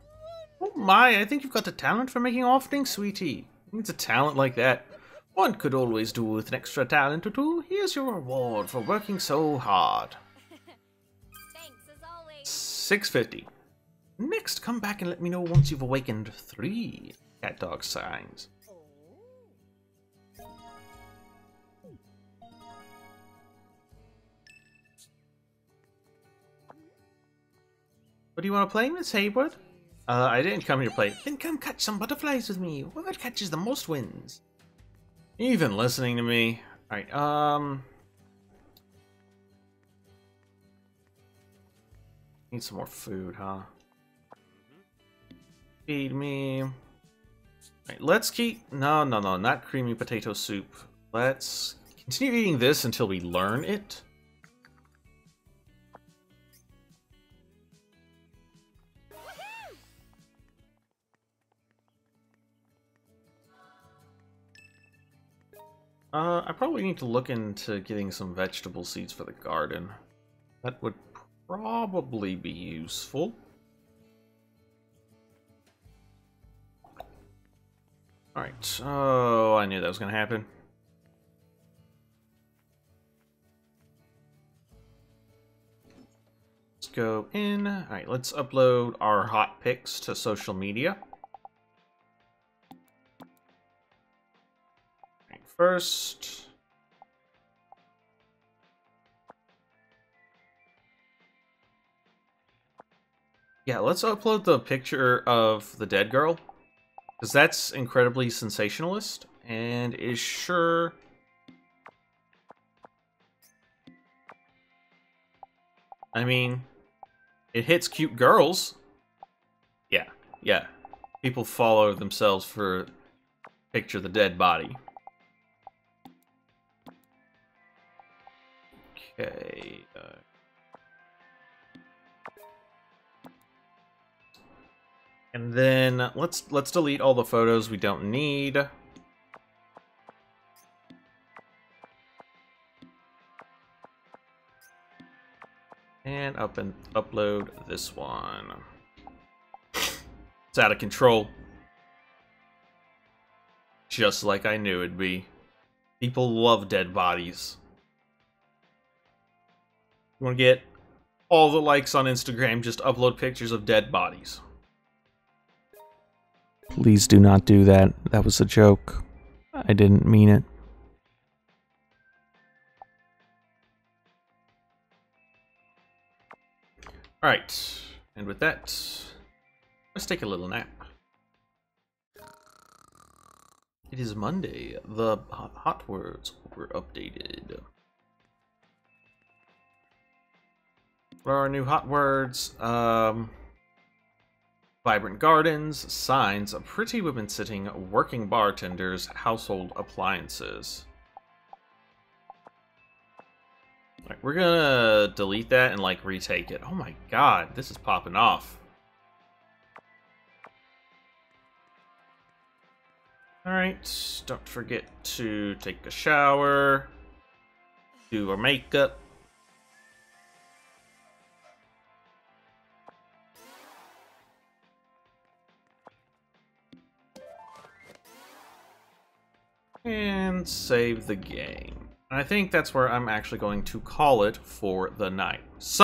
Oh my, I think you've got the talent for making offerings, sweetie. Who needs a talent like that? One could always do with an extra talent or two. Here's your reward for working so hard. Thanks, as always. 650. Next, come back and let me know once you've awakened 3 cat dog signs. What do you want to play, Miss Haywood? I didn't come here to play. Then come catch some butterflies with me. Whoever catches the most wins. Even listening to me. Alright, need some more food, huh? Feed me. Alright, let's keep... No, not creamy potato soup. Let's continue eating this until we learn it. I probably need to look into getting some vegetable seeds for the garden. That would probably be useful. Alright, oh, I knew that was going to happen. Let's go in. Alright, let's upload our hot pics to social media. First, yeah, let's upload the picture of the dead girl, because that's incredibly sensationalist and is sure. I mean, it hits cute girls. Yeah. People follow themselves for picture the dead body. Okay. And then let's delete all the photos we don't need. And upload this one. It's out of control. Just like I knew it'd be. People love dead bodies. You want to get all the likes on Instagram, just upload pictures of dead bodies. Please do not do that. That was a joke. I didn't mean it. Alright, and with that, let's take a little nap. It is Monday. The hot words were updated. What are our new hot words? Vibrant gardens, signs, pretty women sitting, working bartenders, household appliances. Alright, we're gonna delete that and like retake it. Oh my god, this is popping off. Alright, don't forget to take a shower, do our makeup. And save the game. And I think that's where I'm actually going to call it for the night. So